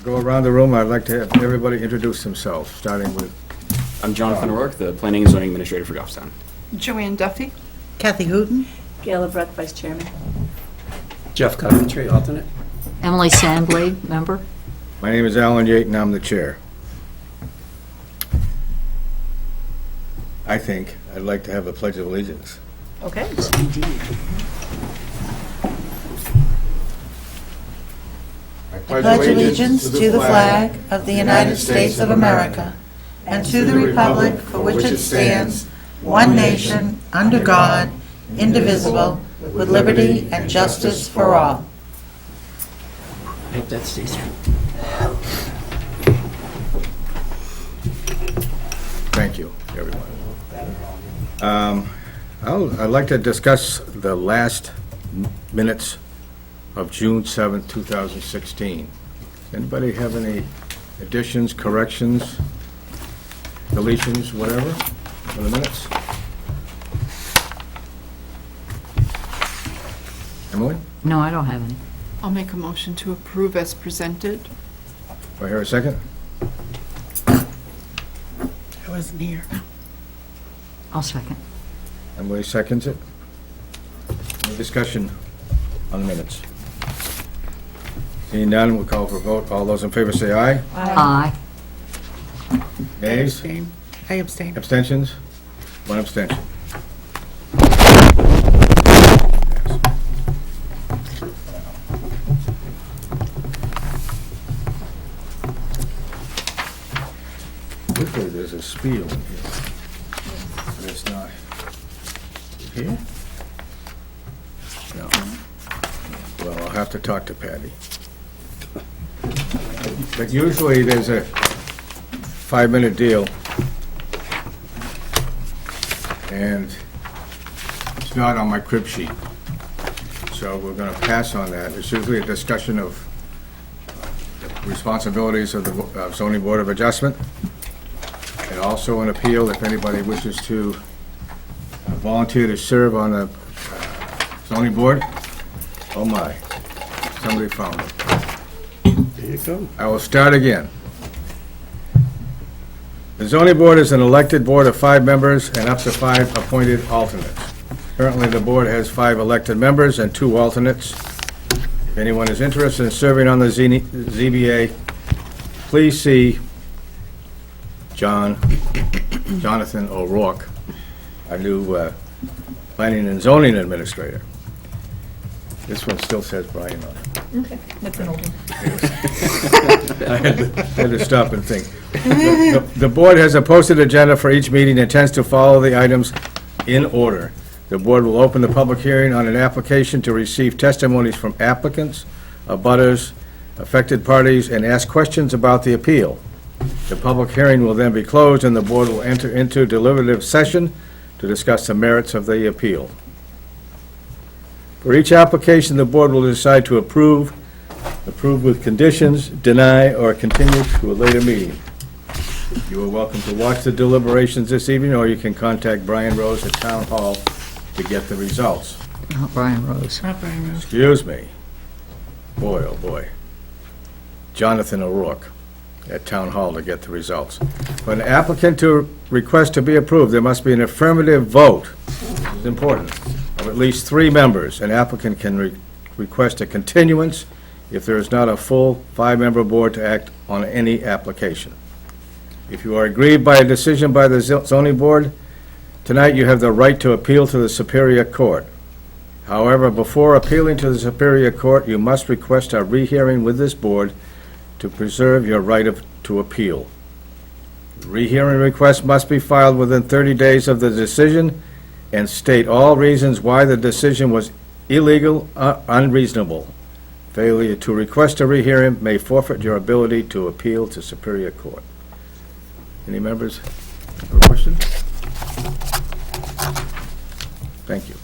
go around the room. I'd like to have everybody introduce themselves, starting with, I'm Jonathan O'Rourke, the Planning and Zoning Administrator for Goffstown. Joanne Duffy. Kathy Hooten. Gayla Brett, Vice Chairman. Jeff Coventry, alternate. Emily Sandblade, member. my name is Alan Yate, and I'm the chair. I think I'd like to have a pledge of allegiance. Okay. Indeed. I pledge allegiance to the flag of the United States of America and to the republic for which it stands, one nation, under God, indivisible, with liberty and justice for all. I hope that stays true. Thank you, everyone. I'd like to discuss the last minutes of June 7th, 2016. Anybody have any additions, corrections, deletions, whatever, for the minutes? Emily, No, I don't have any. I'll make a motion to approve as presented. do I hear a second? I wasn't here. I'll second. Emily seconds it. Any discussion on the minutes? Seeing none, we'll call for a vote. All those in favor say aye. Aye. Nays? I abstain. Abstentions? One abstention. Usually there's a spiel in here, but it's not. Here? No. Well, I'll have to talk to Patty. But usually there's a 5-minute deal, and it's not on my crib sheet. So we're going to pass on that. It's usually a discussion of the responsibilities of the zoning board of adjustment, and also an appeal if anybody wishes to volunteer to serve on the zoning board. Oh my, somebody found it. There you go. I will start again. The zoning board is an elected board of 5 members and up to 5 appointed alternates. Currently, the board has 5 elected members and 2 alternates. If anyone is interested in serving on the ZBA, please see Jonathan O'Rourke, our new planning and zoning administrator. This one still says Brian on it. Okay, that's an old one. I had to stop and think. The board has a posted agenda for each meeting and intends to follow the items in order. The board will open the public hearing on an application to receive testimonies from applicants, abutters, affected parties, and ask questions about the appeal. The public hearing will then be closed, and the board will enter into deliberative session to discuss the merits of the appeal. For each application, the board will decide to approve with conditions, deny, or continue to a later meeting. You are welcome to watch the deliberations this evening, or you can contact Brian Rose at Town Hall to get the results. Not Brian Rose. Not Brian Rose. Excuse me. Boy, oh boy. Jonathan O'Rourke at Town Hall to get the results. For an applicant to request to be approved, there must be an affirmative vote, this is important, of at least 3 members. An applicant can request a continuance if there is not a full 5-member board to act on any application. If you are aggrieved by a decision by the zoning board, tonight you have the right to appeal to the Superior Court. However, before appealing to the Superior Court, you must request a rehearing with this board to preserve your right to appeal. Rehearing request must be filed within 30 days of the decision and state all reasons why the decision was illegal, unreasonable. Failure to request a rehearing may forfeit your ability to appeal to Superior Court. Any members have a question? Thank you.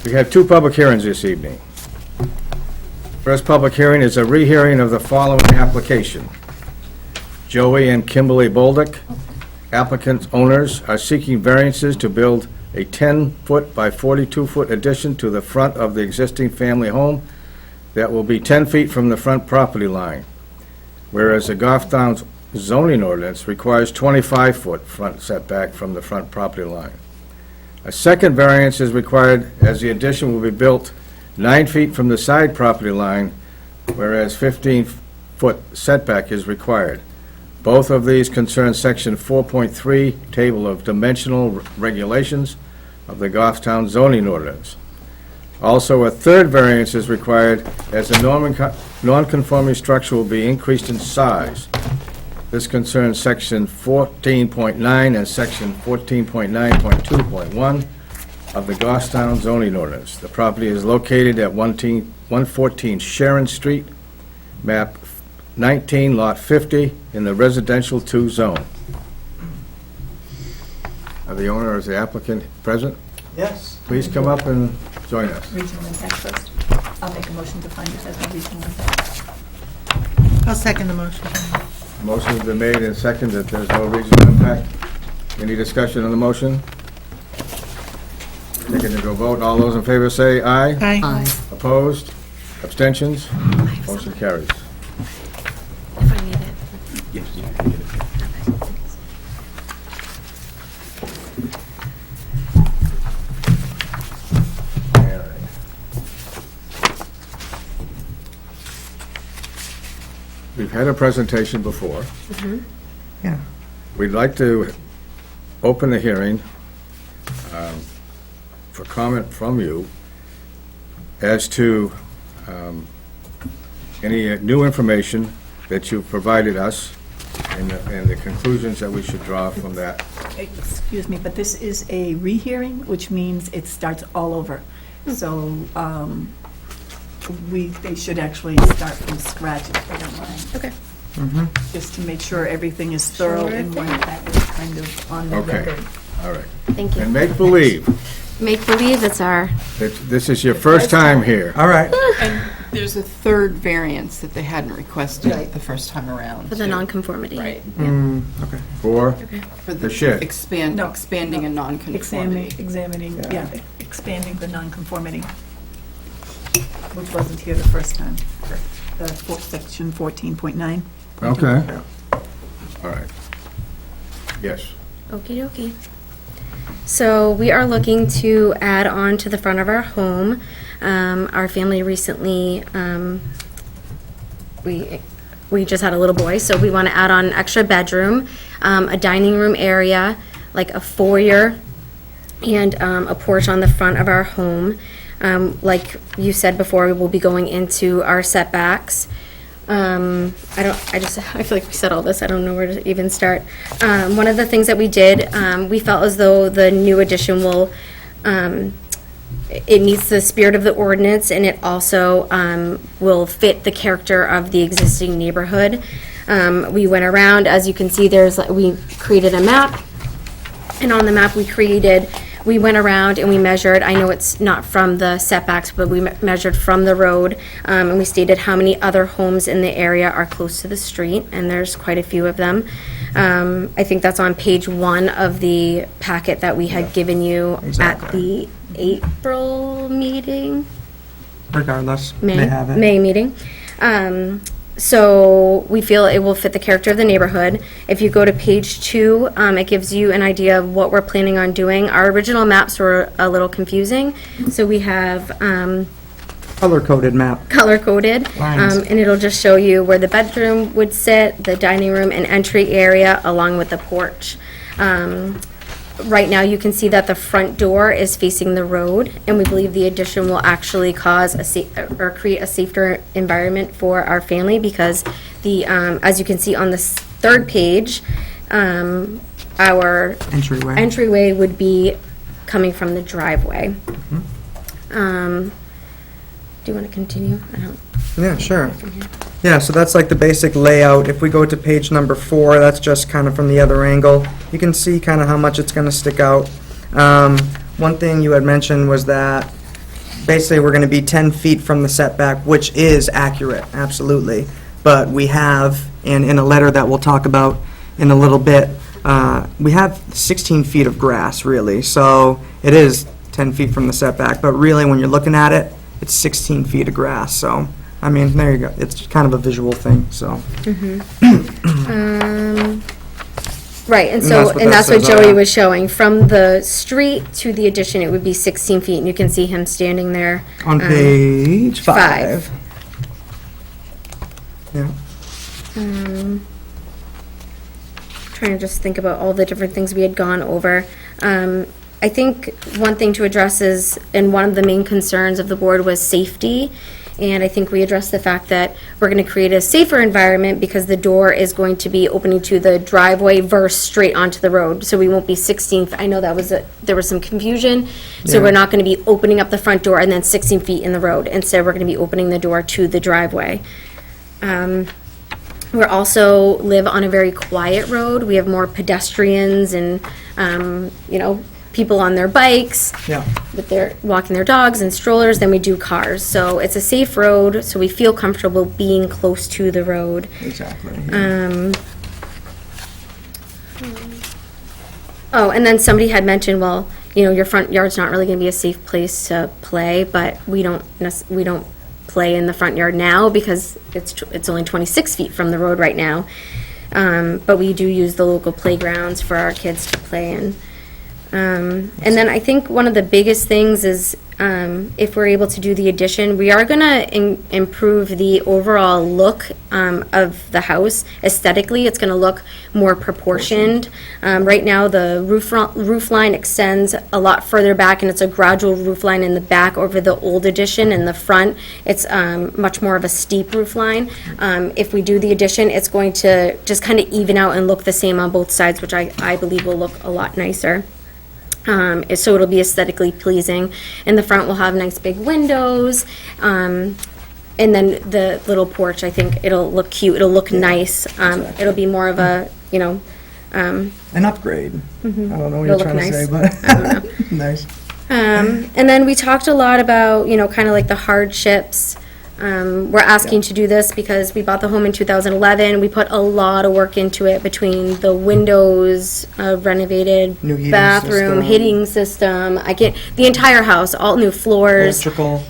We have 2 public hearings this evening. First public hearing is a rehearing of the following application. Joey and Kimberly Bolduc, applicants' owners, are seeking variances to build a 10-foot by 42-foot addition to the front of the existing family home that will be 10 feet from the front property line, whereas the Goffstown zoning ordinance requires 25-foot front setback from the front property line. A second variance is required as the addition will be built 9 feet from the side property line, whereas 15-foot setback is required. Both of these concern Section 4.3, Table of Dimensional Regulations of the Goffstown zoning ordinance. Also, a third variance is required as the non-conforming structure will be increased in size. This concerns Section 14.9 and Section 14.9.2.1 of the Goffstown zoning ordinance. The property is located at 114 Sharon Street, map 19, lot 50, in the residential 2 zone. Are the owner or is the applicant present? Yes. Please come up and join us. Regional impact first. I'll make a motion to find this as a regional impact. I'll second the motion. Motion's been made and seconded that there's no regional impact. Any discussion on the motion? Taking it to a vote. All those in favor say aye. Aye. Aye. Opposed? Abstentions? Motion carries. If I need it. Yes, you can get it. We've had a presentation before. Yeah. We'd like to open the hearing for comment from you as to any new information that you've provided us and the conclusions that we should draw from that. Excuse me, but this is a rehearing, which means it starts all over. So they should actually start from scratch if they don't mind. Okay. Just to make sure everything is thorough Sure in one thing. package, kind of on the Okay. record. All right. Thank you. And make believe Make believe it's our. that this is your first time here. All right. And there's a third variance that they hadn't requested the first time around. For the too. nonconformity. Right. For For the shed. No, expanding a nonconformity. Examining, expanding the nonconformity, which wasn't here the first time. Section 14.9. Okay. All right. Yes. Okie dokie. So we are looking to add on to the front of our home. Our family recently, we just had a little boy, so we want to add on an extra bedroom, a dining room area, like a foyer, and a porch on the front of our home. Like you said before, we will be going into our setbacks. I feel like we said all this, I don't know where to even start. One of the things that we did, we felt as though the new addition will, it meets the spirit of the ordinance, and it also will fit the character of the existing neighborhood. We went around, as you can see, we created a map, and on the map we went around and we measured, I know it's not from the setbacks, but we measured from the road, and we stated how many other homes in the area are close to the street, and there's quite a few of them. I think that's on page 1 of the packet that we had given you at the April meeting. Regardless, May, they have it. May meeting. So we feel it will fit the character of the neighborhood. If you go to page 2, it gives you an idea of what we're planning on doing. Our original maps were a little confusing, so we have Color-coded map. color-coded, Lines. and it'll just show you where the bedroom would sit, the dining room and entry area, along with the porch. Right now, you can see that the front door is facing the road, and we believe the addition will actually cause create a safer environment for our family, because as you can see on this third page, our Entryway. entryway would be coming from the driveway. Do you want to continue? I don't. Yeah, sure. From here. Yeah, so that's like the basic layout. If we go to page number 4, that's just kind of from the other angle. You can see kind of how much it's going to stick out. One thing you had mentioned was that basically we're going to be 10 feet from the setback, which is accurate, absolutely. But we have, and in a letter that we'll talk about in a little bit, we have 16 feet of grass, really, so it is 10 feet from the setback, but really, when you're looking at it, it's 16 feet of grass, so, I mean, there you go. It's kind of a visual thing, so. Right, and And so, that's what and that that's what says on Joey that. was showing. From the street to the addition, it would be 16 feet, and you can see him standing there. On page 5. Yeah. Trying to just think about all the different things we had gone over. I think one thing to address is, and one of the main concerns of the board was safety. And I think we addressed the fact that we're going to create a safer environment because the door is going to be opening to the driveway versus straight onto the road. So we won't be 16, I know that was, there was some confusion. So Yeah. we're not going to be opening up the front door and then 16 feet in the road. Instead, we're going to be opening the door to the driveway. We also live on a very quiet road. We have more pedestrians and, people on their bikes Yeah. with their, walking their dogs and strollers than we do cars. So it's a safe road, so we feel comfortable being close to the road. Exactly. Oh, and then somebody had mentioned, well, your front yard's not really gonna be a safe place to play, but we don't play in the front yard now because it's only 26 feet from the road right now. But we do use the local playgrounds for our kids to play in. And then I think one of the biggest things is, if we're able to do the addition, we are gonna improve the overall look, of the house. Aesthetically, it's gonna look more proportioned. Right now, the roof line extends a lot further back, and it's a gradual roof line in the back over the old addition. In the front, it's, much more of a steep roof line. If we do the addition, it's going to just kind of even out and look the same on both sides, which I believe will look a lot nicer. So it'll be aesthetically pleasing. In the front, we'll have nice big windows. And then the little porch, I think it'll look cute. It'll look nice. It'll be more of a, An upgrade. I don't know what It'll you're look trying to say, nice. but nice. and then we talked a lot about, kind of like the hardships. We're asking to do this because we bought the home in 2011. We put a lot of work into it between the windows, renovated New heating bathroom, system. heating system. The entire house, all new floors. Electrical.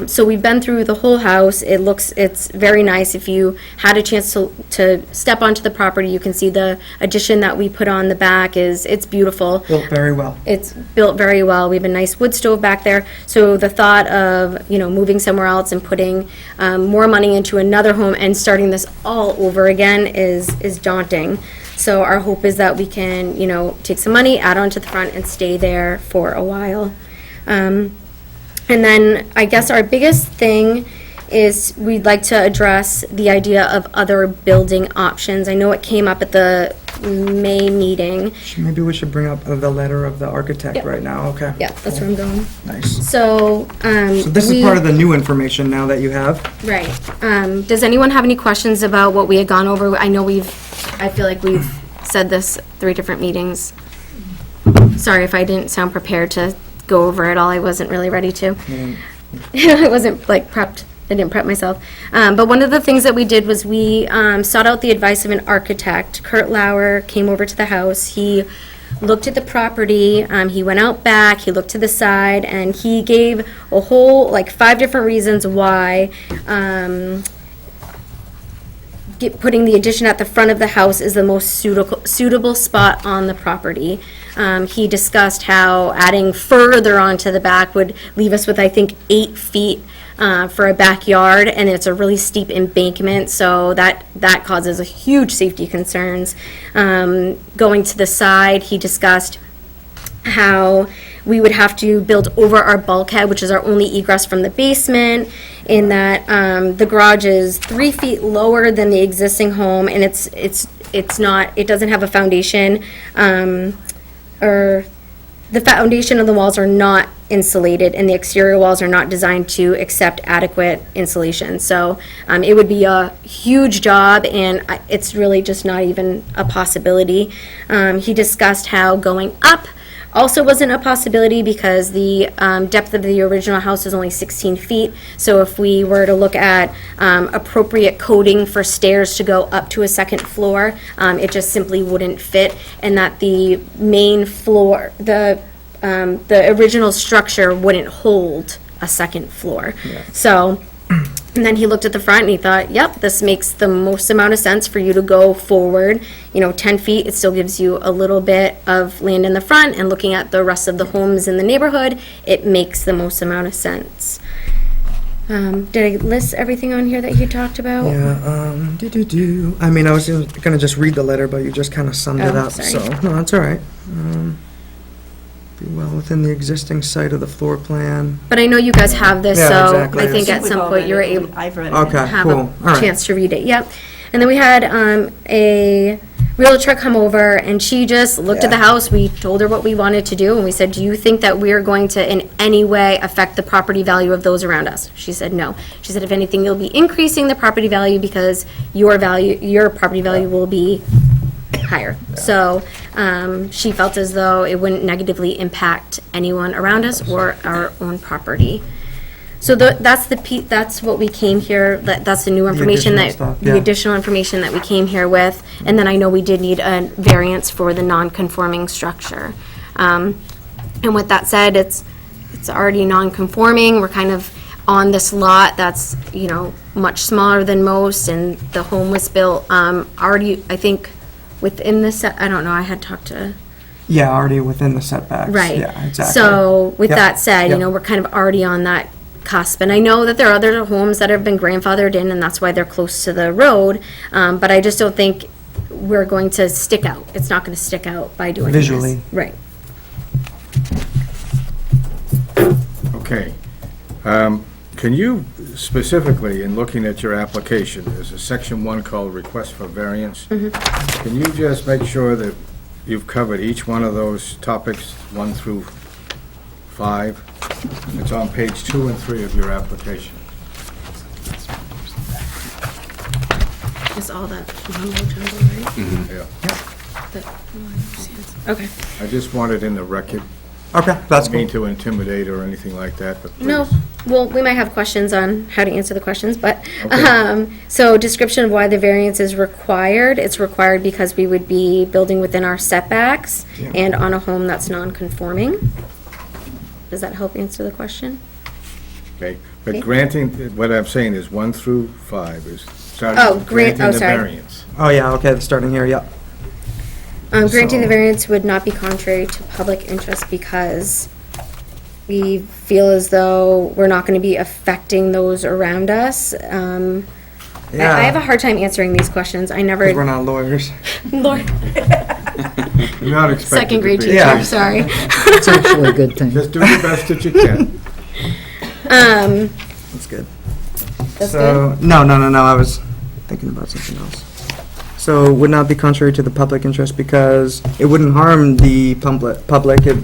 So we've been through the whole house. It's very nice. If you had a chance to step onto the property, you can see the addition that we put on the back it's beautiful. Built very well. It's built very well. We have a nice wood stove back there. So the thought of, moving somewhere else and putting more money into another home and starting this all over again is daunting. So our hope is that we can, take some money, add on to the front, and stay there for a while. And then I guess our biggest thing is we'd like to address the idea of other building options. I know it came up at the May meeting. Maybe we should bring up the letter of the architect Yep. right now, okay. Yeah, that's where I'm going. Nice. So, So this is part of the new information now that you have. Right. Does anyone have any questions about what we had gone over? I feel like we've said this 3 different meetings. Sorry if I didn't sound prepared to go over it all. I wasn't really ready to. I wasn't prepped. I didn't prep myself. But one of the things that we did was we sought out the advice of an architect. Kurt Lauer came over to the house. He looked at the property. He went out back. He looked to the side, and he gave a whole 5 different reasons why putting the addition at the front of the house is the most suitable spot on the property. He discussed how adding further onto the back would leave us with, I think, 8 feet for a backyard, and it's a really steep embankment, so that causes a huge safety concerns. Going to the side, he discussed how we would have to build over our bulkhead, which is our only egress from the basement, in that the garage is 3 feet lower than the existing home, and it doesn't have a foundation, or the foundation of the walls are not insulated, and the exterior walls are not designed to accept adequate insulation. So it would be a huge job, and it's really just not even a possibility. He discussed how going up also wasn't a possibility because the depth of the original house is only 16 feet. So if we were to look at appropriate coding for stairs to go up to a second floor, it just simply wouldn't fit, and that the main floor, the original structure wouldn't hold a second floor. So, and then he looked at the front and he thought, yep, this makes the most amount of sense for you to go forward, 10 feet. It still gives you a little bit of land in the front, and looking at the rest of the homes in the neighborhood, it makes the most amount of sense. Did I list everything on here that you talked about? Yeah, I mean, I was gonna just read the letter, but you just kind of summed it Oh, up, sorry. so, no, that's all right. Be well within the existing site of the floor plan. But I know you guys have this, Yeah, so exactly. I think at We've some all point read you were it. able I've read it. Okay. have Cool. a All right. chance to read it, yep. And then we had a realtor come over, and she just looked at the house. We told her what we wanted to do, and we said, do you think that we're going to in any way affect the property value of those around us? She said, no. She said, if anything, you'll be increasing the property value because your property value will be higher. So she felt as though it wouldn't negatively impact anyone around us or our own property. So that's what we came here, that's the new information additional that, stuff, yeah. the additional information that we came here with. And then I know we did need a variance for the non-conforming structure. And with that said, it's already non-conforming. We're kind of on this lot that's, much smaller than most, and the home was built already, I think, within the set, I don't know, I had talked to. Yeah, already within the setbacks. Right. Yeah, exactly. So with Yep, that said, yep. we're kind of already on that cusp. And I know that there are other homes that have been grandfathered in, and that's why they're close to the road. But I just don't think we're going to stick out. It's not going to stick out by doing this. Visually. Right. Okay. Can you specifically, in looking at your application, there's a section 1 called Request for Variance. Can you just make sure that you've covered each one of those topics, 1 through 5? It's on page 2 and 3 of your application. Is all that mumbo jumbo, right? Yeah. Okay. I just want it in the record. Okay, that's I don't mean cool. to intimidate or anything like that, but please. No, well, we might have questions on how to answer the questions, but, Okay. so description of why the variance is required. It's required because we would be building within our setbacks Yeah. and on a home that's non-conforming. Does that help answer the question? Okay, but Okay. granting, what I'm saying is 1 through 5 is starting Oh, granting the sorry. variance. Oh, yeah, okay, starting here, yep. Granting the So- variance would not be contrary to public interest because we feel as though we're not going to be affecting those around us. I have a hard time answering these questions. I never. Because we're not lawyers. Lord, You're not expected second to grade be. teacher, Yeah. sorry. It's actually a good thing. Just do the best that you can. That's good. That's So, no, I was thinking about something else. So would not be contrary to the public interest because it wouldn't harm the public, it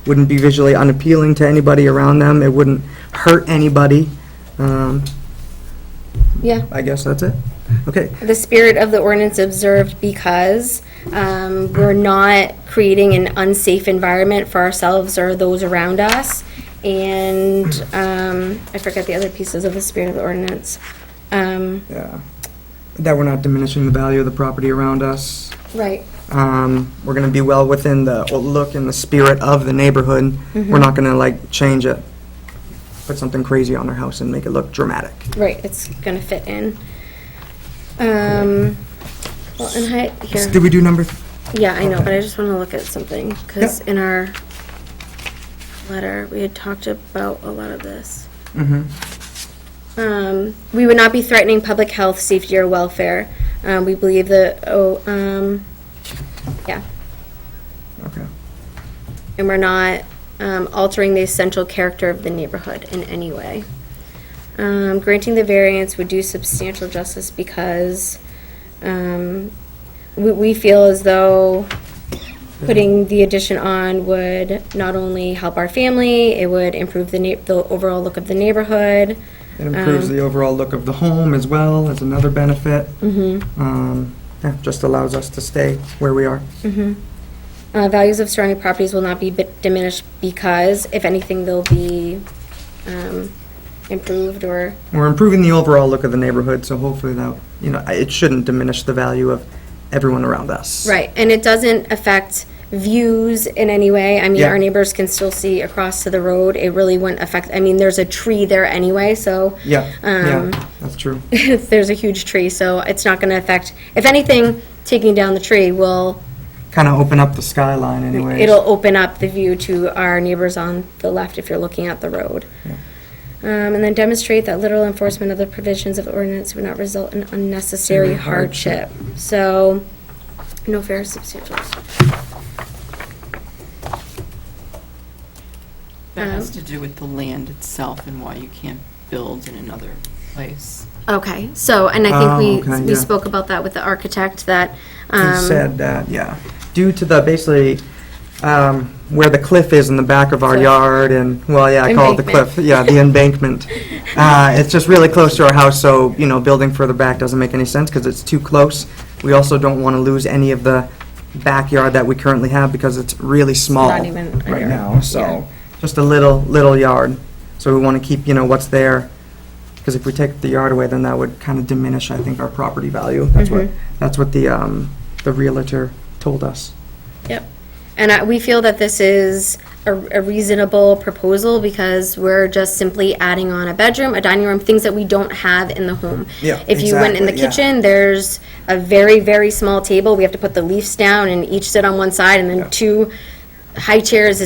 wouldn't be visually unappealing to anybody around them, it wouldn't hurt anybody. Yeah. I guess that's it. Okay, The spirit of the ordinance observed because we're not creating an unsafe environment for ourselves or those around us. And I forget the other pieces of the spirit of the ordinance. yeah. That we're not diminishing the value of the property around us. Right. We're gonna be well within the look and the spirit of the neighborhood. We're not gonna change it, put something crazy on our house and make it look dramatic. Right, it's gonna fit in. Well, and here, Did we do number? yeah, I know, okay. but I just wanna look at something, because in our letter, we had talked about a lot of this. We would not be threatening public health, safety, or welfare. We believe that, yeah, Okay. and we're not altering the essential character of the neighborhood in any way. Granting the variance would do substantial justice because we feel as though putting the addition on would not only help our family, it would improve the overall look of the neighborhood. It improves the overall look of the home as well, as another benefit. Yeah, just allows us to stay where we are. Values of surrounding properties will not be diminished because, if anything, they'll be improved or, We're improving the overall look of the neighborhood, so hopefully that, it shouldn't diminish the value of everyone around us. right, and it doesn't affect views in any way. I mean, Yeah. our neighbors can still see across to the road. It really wouldn't affect, I mean, there's a tree there anyway, so. Yeah, that's true. There's a huge tree, so it's not gonna affect, if anything, taking down the tree will, Kind of open up the skyline anyways. it'll open up the view to our neighbors on the left if you're looking at the road. And then demonstrate that literal enforcement of the provisions of the ordinance would not result in unnecessary hardship. So, no fair substantial. That has to do with the land itself and why you can't build in another place. Okay, so, and I Oh, think okay, we yeah. spoke about that with the architect, that, He said that, yeah. Due to the, basically, where the cliff is in the back of our Cliff. yard and, well, yeah, I call it the Embankment. cliff. Yeah, the embankment. It's just really close to our house, so, building further back doesn't make any sense because it's too close. We also don't want to lose any of the backyard that we currently have because it's really small not even a right yard. now, Yeah. so, just a little yard. So we want to keep, what's there. Because if we take the yard away, then that would kind of diminish, I think, our property value. That's what the realtor told us. Yep. And we feel that this is a reasonable proposal because we're just simply adding on a bedroom, a dining room, things that we don't have in the home. Yeah, If you went in the exactly, yeah. kitchen, there's a very, very small table. We have to put the leaves down and each sit on one side and then two high chairs.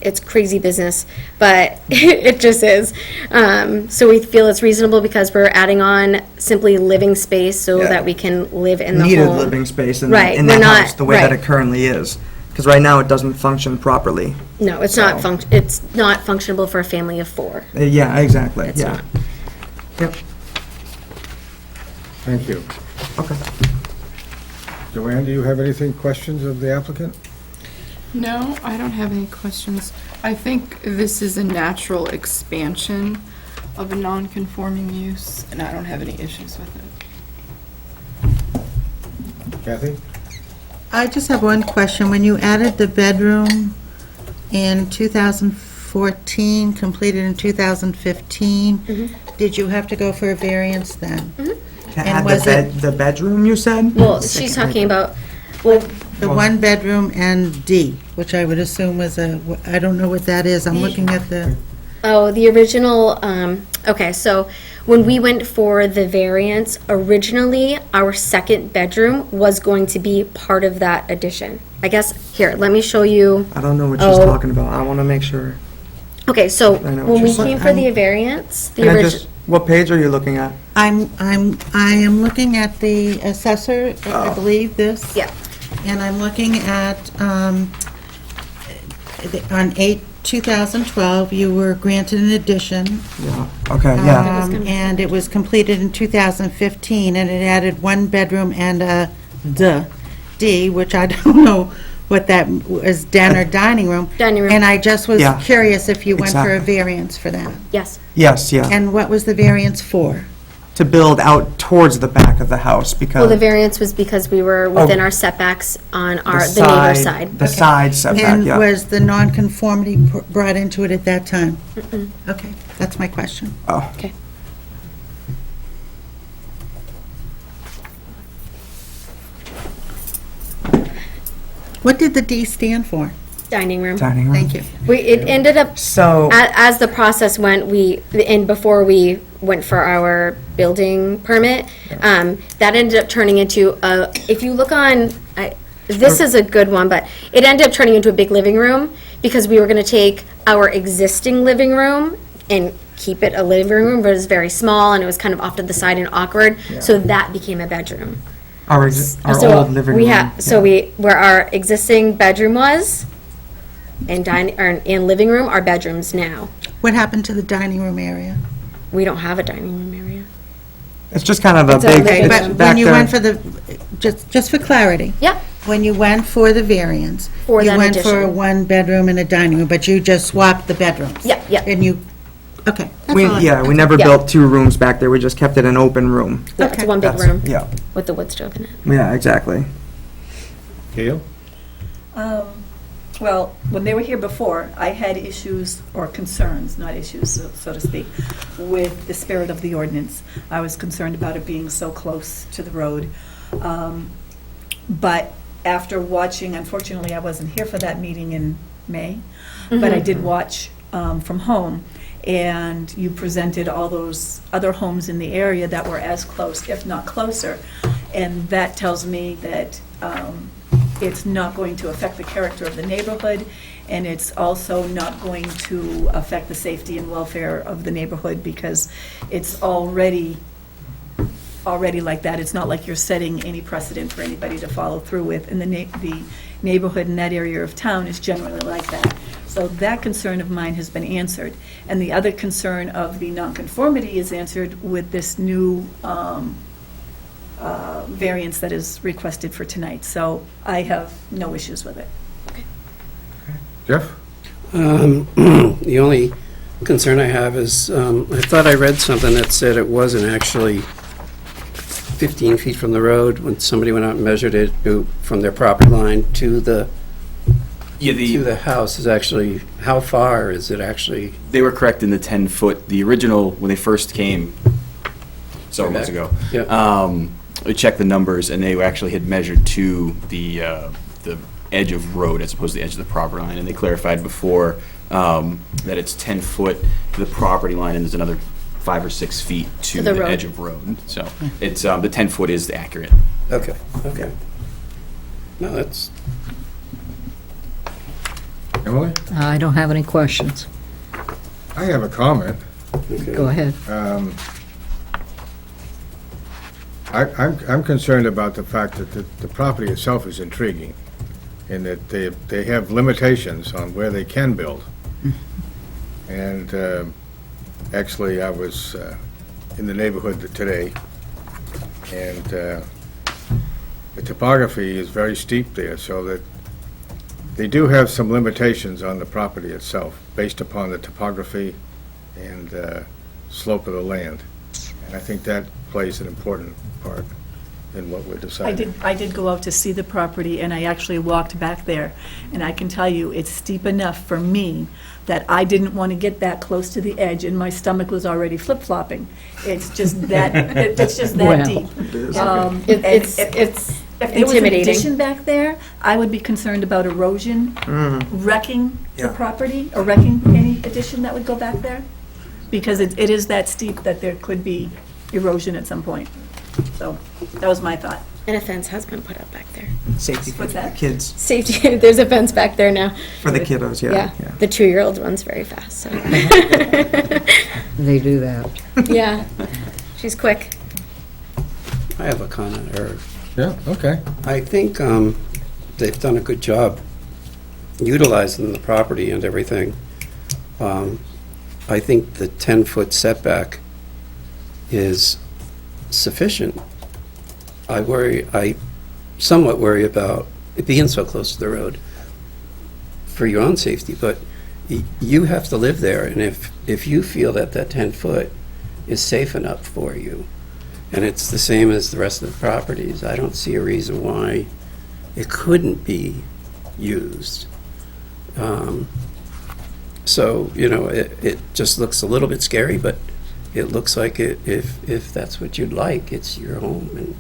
It's crazy business, but it just is. So we feel it's reasonable because we're adding on simply living space so Yeah. that we can live in the home. Needed living space in Right, in we're that not- house, the way that right. it currently is. Because right now, it doesn't function properly. No, it's So- not it's not functionable for a family of four. Yeah, exactly, It's yeah. not. Yep, Thank you. okay. Joanne, do you have anything, questions of the applicant? No, I don't have any questions. I think this is a natural expansion of a non-conforming use, and I don't have any issues with it. Kathy? I just have one question. When you added the bedroom in 2014, completed in 2015, did you have to go for a variance then? To And add was the bedroom, you said? Well, she's talking about, well, The one bedroom and D, which I would assume was I don't know what that is. I'm looking at the, oh, the original, okay, so when we went for the variance, originally, our second bedroom was going to be part of that addition. I guess, here, let me show you. I don't know what she's Oh. talking about. I want to make sure. Okay, so I know what when you're we saying. came for the variance, the Can I original. just, what page are you looking at? I am looking at the assessor, I believe this. Yeah. And I'm looking at, on 8/2012, you were granted an addition. Yeah, okay, yeah. And it was completed in 2015, and it added one bedroom and a D, which I don't know what that was, den or dining room. Dining room. And I just was Yeah, curious if you went for a exactly. variance for that. Yes, Yes, yeah. And what was the variance for? To build out towards the back of the house because. well, the variance was because we were within Oh. our setbacks on the neighbor's side. The side setback, And yeah. was the nonconformity brought into it at that time? Okay, that's my question. Oh, Okay. What did the D stand for? Dining room. dining room. Thank you. It ended up, So, as the process went, and before we went for our building permit, that ended up turning into if you look on, this is a good one, but it ended up turning into a big living room because we were gonna take our existing living room and keep it a living room, but it was very small and it was kind of off to the side and awkward, so that became a bedroom. our So old living we room. have, so where our existing bedroom was, and living room are bedrooms now. What happened to the dining room area? We don't have a dining room area. It's just kind of a It's a big, living it's But room. back when you there. went for the, just for clarity, Yep, when you went for the variance, For you that went for a addition. one bedroom and a dining room, but you just swapped the bedrooms? Yeah, yeah. And you, okay. that's We, all I- yeah, we never Yeah. built two rooms back there. We just kept it an open room. yeah, it's Okay. one big That's- room Yeah, with the wood stove in it. yeah, exactly. Gail? Well, when they were here before, I had issues, or concerns, not issues, so to speak, with the spirit of the ordinance. I was concerned about it being so close to the road. But after watching, unfortunately, I wasn't here for that meeting in May, but I did watch from home, and you presented all those other homes in the area that were as close, if not closer, and that tells me that it's not going to affect the character of the neighborhood, and it's also not going to affect the safety and welfare of the neighborhood, because it's already like that. It's not like you're setting any precedent for anybody to follow through with, and the neighborhood in that area of town is generally like that. So that concern of mine has been answered. And the other concern of the nonconformity is answered with this new variance that is requested for tonight. So I have no issues with it. Jeff? The only concern I have is, I thought I read something that said it wasn't actually 15 feet from the road when somebody went out and measured it from their property line to the house is actually, how far is it actually? They were correct in the 10-foot, the original, when they first came several months ago. Yeah. We checked the numbers, and they actually had measured to the edge of road as opposed to the edge of the property line, and they clarified before that it's 10 foot to the property line, and there's another 5 or 6 feet to the the road. edge of road. So it's, the 10 foot is accurate. Okay. No, that's, Emily? I don't have any questions. I have a comment. Go ahead. I'm concerned about the fact that the property itself is intriguing, in that they have limitations on where they can build. And actually, I was in the neighborhood today, and the topography is very steep there, so that they do have some limitations on the property itself, based upon the topography and slope of the land. And I think that plays an important part in what we're deciding. I did go out to see the property, and I actually walked back there, and I can tell you, it's steep enough for me that I didn't want to get that close to the edge, and my stomach was already flip-flopping. It's just that, it's just that Well. deep. It's If there was an intimidating. addition back there, I would be concerned about erosion, wrecking the Yeah. property, or wrecking any addition that would go back there, because it is that steep that there could be erosion at some point. So, that was my thought. And a fence has been put up back there. Safety for What's the that? kids, Safety, there's a fence back there now. for the kiddos, Yeah, yeah. the 2-year-old runs very fast, so. They do that. Yeah, she's quick. I have a comment, or Yeah, okay. I think they've done a good job utilizing the property and everything. I think the 10-foot setback is sufficient. I somewhat worry about it being so close to the road for your own safety, but you have to live there, and if you feel that 10-foot is safe enough for you, and it's the same as the rest of the properties, I don't see a reason why it couldn't be used. So, it just looks a little bit scary, but it looks like if that's what you'd like, it's your home, and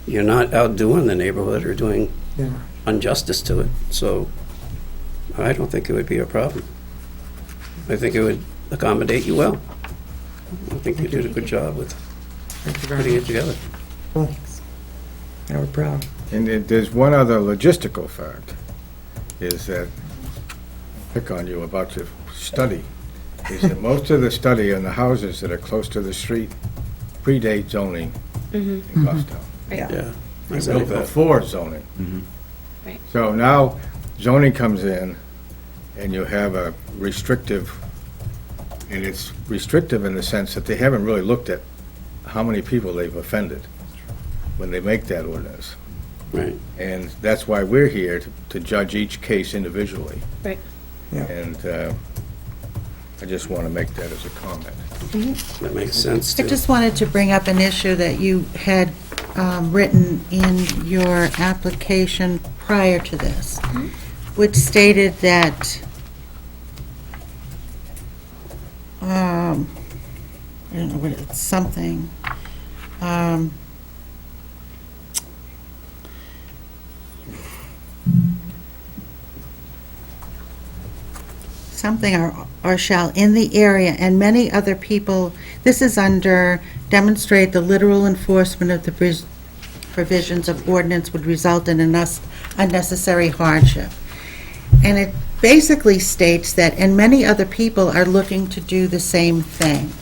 you're not outdoing the neighborhood or doing Yeah. injustice to it. So I don't think it would be a problem. I think it would accommodate you well. I think you did a good job with Thank you very putting it much. together. Cool. Yeah, we're proud. And there's one other logistical fact, is that, pick on you about your study, is that most of the study on the houses that are close to the street predate zoning in Goffstown. Yeah. They I built believe that. before zoning. Right. So now zoning comes in, and you have a restrictive, and it's restrictive in the sense that they haven't really looked at how many people they've offended when they make that ordinance. Right. And that's why we're here, to judge each case individually. Right. Yeah. And I just want to make that as a comment. That makes sense I too. just wanted to bring up an issue that you had written in your application prior to this. which stated that, I don't know what it's, something, something or shall in the area and many other people, this is under demonstrate the literal enforcement of the provisions of ordinance would result in unnecessary hardship. And it basically states that, and many other people are looking to do the same thing.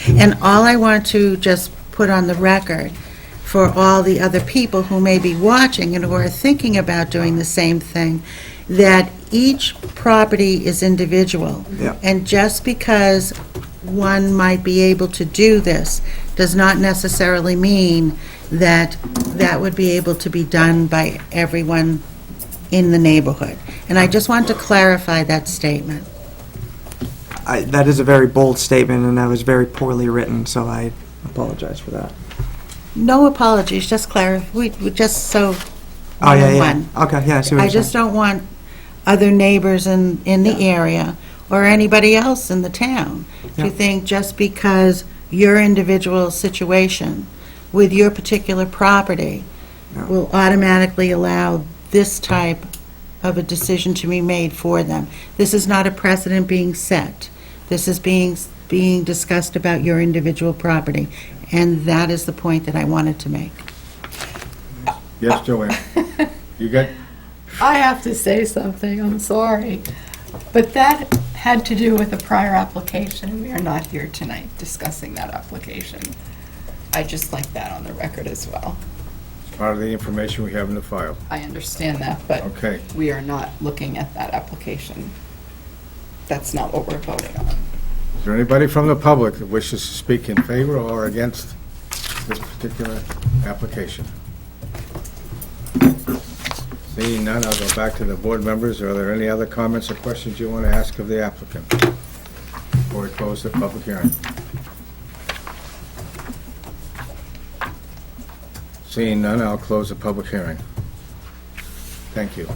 And all I want to just put on the record for all the other people who may be watching and who are thinking about doing the same thing, that each property is individual. Yeah. And just because one might be able to do this does not necessarily mean that that would be able to be done by everyone in the neighborhood. And I just want to clarify that statement. That is a very bold statement, and that was very poorly written, so I apologize for that. No apologies, just we just so Oh, yeah, one. yeah. Okay, yeah, I see what I you're saying. just don't want other neighbors in the area or anybody else in the town Yeah. to think just because your individual situation with your particular property Yeah. will automatically allow this type of a decision to be made for them. This is not a precedent being set. This is being discussed about your individual property, and that is the point that I wanted to make. Yes, Joanne? You got, I have to say something, I'm sorry. But that had to do with a prior application, and we are not here tonight discussing that application. I just like that on the record as well. part of the information we have in the file. I understand that, but Okay. we are not looking at that application. That's not what we're voting on. Is there anybody from the public that wishes to speak in favor or against this particular application? Seeing none, I'll go back to the board members. Are there any other comments or questions you want to ask of the applicant before we close the public hearing? Seeing none, I'll close the public hearing. Thank you.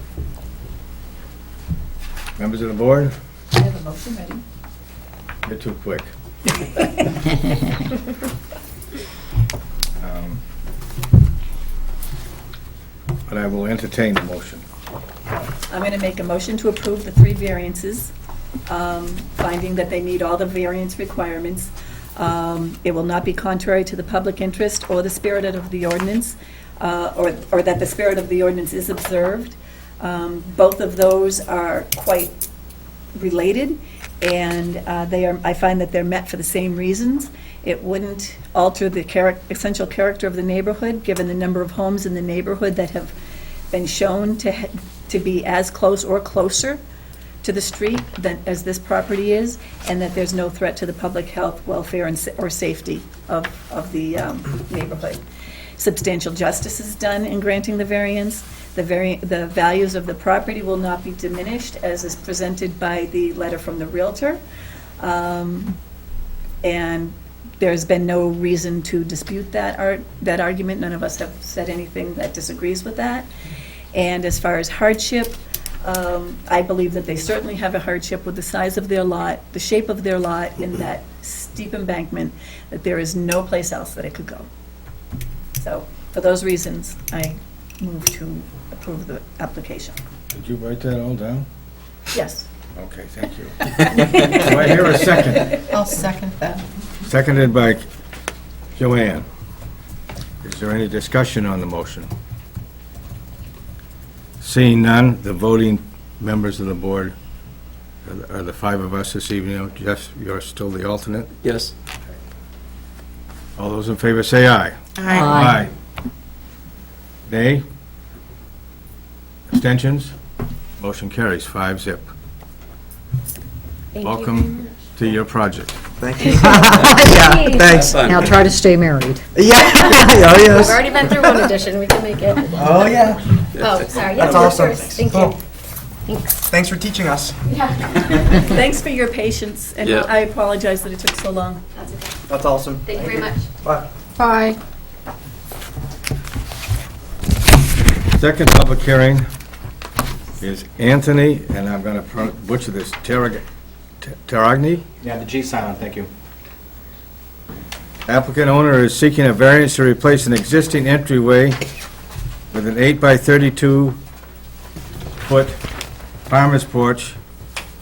Members of the board, I have a motion ready. you're too quick. But I will entertain the motion. I'm going to make a motion to approve the 3 variances, finding that they meet all the variance requirements. It will not be contrary to the public interest or the spirit of the ordinance, or that the spirit of the ordinance is observed. Both of those are quite related, and I find that they're met for the same reasons. It wouldn't alter the essential character of the neighborhood, given the number of homes in the neighborhood that have been shown to be as close or closer to the street as this property is, and that there's no threat to the public health, welfare, or safety of the neighborhood. Substantial justice is done in granting the variance. The values of the property will not be diminished, as is presented by the letter from the Realtor. And there's been no reason to dispute that argument. None of us have said anything that disagrees with that. And as far as hardship, I believe that they certainly have a hardship with the size of their lot, the shape of their lot in that steep embankment, that there is no place else that it could go. So, for those reasons, I move to approve the application. Did you write that all down? Yes. Okay, thank you. Do I hear a second? I'll second that. Seconded by Joanne. Is there any discussion on the motion? Seeing none, the voting members of the board are the 5 of us this evening. Jeff, you're still the alternate. Yes. All those in favor say aye. Aye. Nay? Abstentions? Motion carries 5-0. Thank you. Welcome to your project. Thank you. Yeah, thanks. Now try to stay married. Yeah, oh, We've yes. already been through one edition, we can make it. Oh, yeah. Oh, sorry. That's Yeah, awesome. yours. Thank Cool. you. Thanks. Thanks for teaching us. Thanks for your patience, and Yeah. I apologize that it took so long. That's okay. That's awesome. Thank you very much. Bye. Bye. Second public hearing is Anthony, and I'm going to butcher this, Taragni? Yeah, the G silent, thank you. Applicant owner is seeking a variance to replace an existing entryway with an 8 by 32 foot farmer's porch,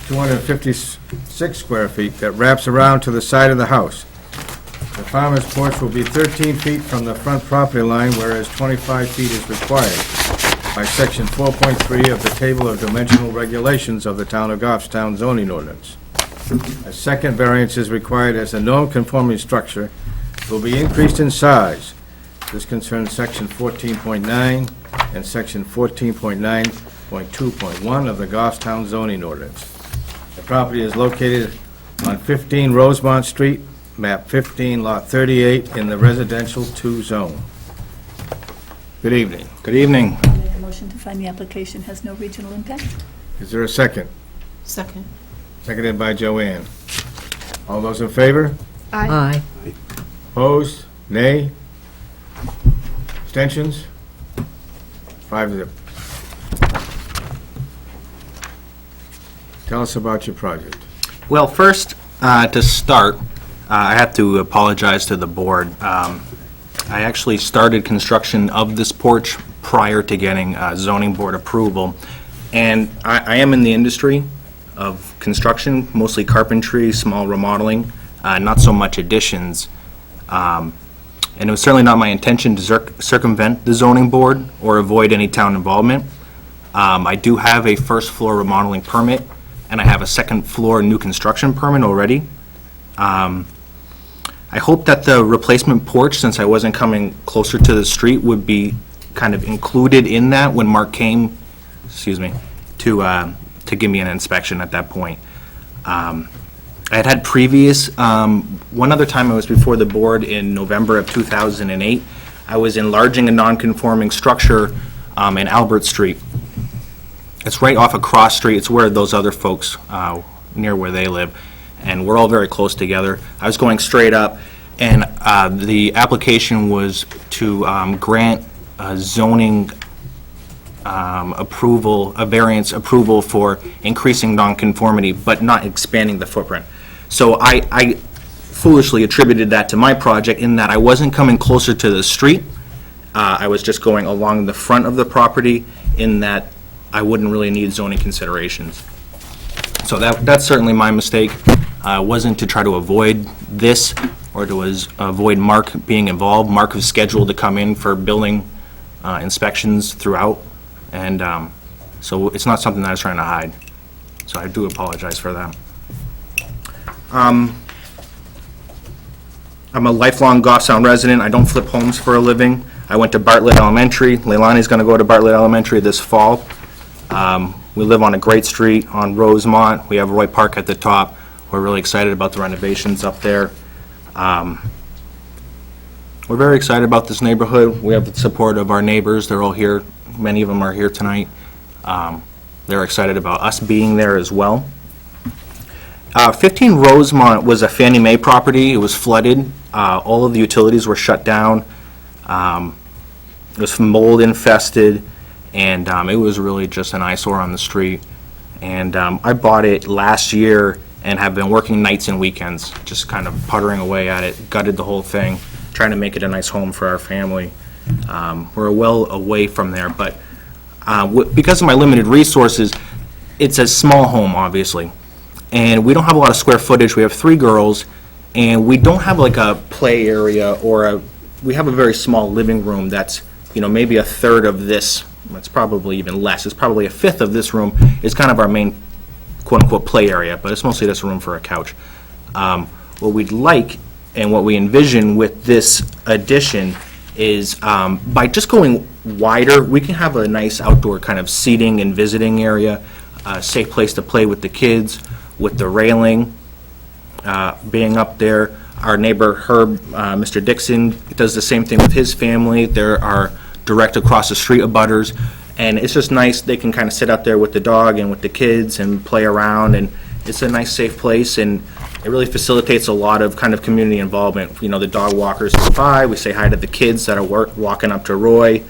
256 square feet, that wraps around to the side of the house. The farmer's porch will be 13 feet from the front property line, whereas 25 feet is required by section 4.3 of the Table of Dimensional Regulations of the Town of Goffstown zoning ordinance. A second variance is required as a non-conforming structure will be increased in size. This concerns section 14.9 and section 14.9.2.1 of the Goffstown zoning ordinance. The property is located on 15 Rosemont Street, map 15, lot 38, in the residential 2 zone. Good evening. Good evening. Make a motion to find the application has no regional impact. Is there a second? Second. Seconded by Joanne. All those in favor? Aye. Opposed? Nay? Abstentions? 5-0. Tell us about your project. Well, first, to start, I have to apologize to the board. I actually started construction of this porch prior to getting zoning board approval, and I am in the industry of construction, mostly carpentry, small remodeling, not so much additions. And it was certainly not my intention to circumvent the zoning board or avoid any town involvement. I do have a first floor remodeling permit, and I have a second floor new construction permit already. I hope that the replacement porch, since I wasn't coming closer to the street, would be kind of included in that when Mark came, to give me an inspection at that point. I had previous, one other time I was before the board in November of 2008, I was enlarging a non-conforming structure in Albert Street. It's right off of Cross Street. It's where those other folks, near where they live, and we're all very close together. I was going straight up, and the application was to grant zoning approval, a variance approval for increasing nonconformity, but not expanding the footprint. So I foolishly attributed that to my project in that I wasn't coming closer to the street. I was just going along the front of the property in that I wouldn't really need zoning considerations. So that's certainly my mistake. Wasn't to try to avoid this or to avoid Mark being involved. Mark was scheduled to come in for building inspections throughout, and so it's not something that I was trying to hide. So I do apologize for that. I'm a lifelong Goffstown resident. I don't flip homes for a living. I went to Bartlett Elementary. Leilani's going to go to Bartlett Elementary this fall. We live on a great street on Rosemont. We have Roy Park at the top. We're really excited about the renovations up there. We're very excited about this neighborhood. We have the support of our neighbors. They're all here. Many of them are here tonight. They're excited about us being there as well. 15 Rosemont was a Fannie Mae property. It was flooded. All of the utilities were shut down. It was mold infested, and it was really just an eyesore on the street. And I bought it last year and have been working nights and weekends, just kind of puttering away at it, gutted the whole thing, trying to make it a nice home for our family. We're well away from there, but because of my limited resources, it's a small home, obviously. And we don't have a lot of square footage. We have 3 girls, and we don't have like a play area or we have a very small living room that's, maybe a third of this. It's probably even less. It's probably a fifth of this room is kind of our main quote-unquote play area, but it's mostly just a room for a couch. What we'd like and what we envision with this addition is by just going wider, we can have a nice outdoor kind of seating and visiting area, a safe place to play with the kids, with the railing being up there. Our neighbor Herb, Mr. Dixon, does the same thing with his family. There are direct across the street abutters, and it's just nice. They can kind of sit out there with the dog and with the kids and play around, and it's a nice, safe place, and it really facilitates a lot of kind of community involvement. The dog walkers go by, we say hi to the kids that are walking up to Roy,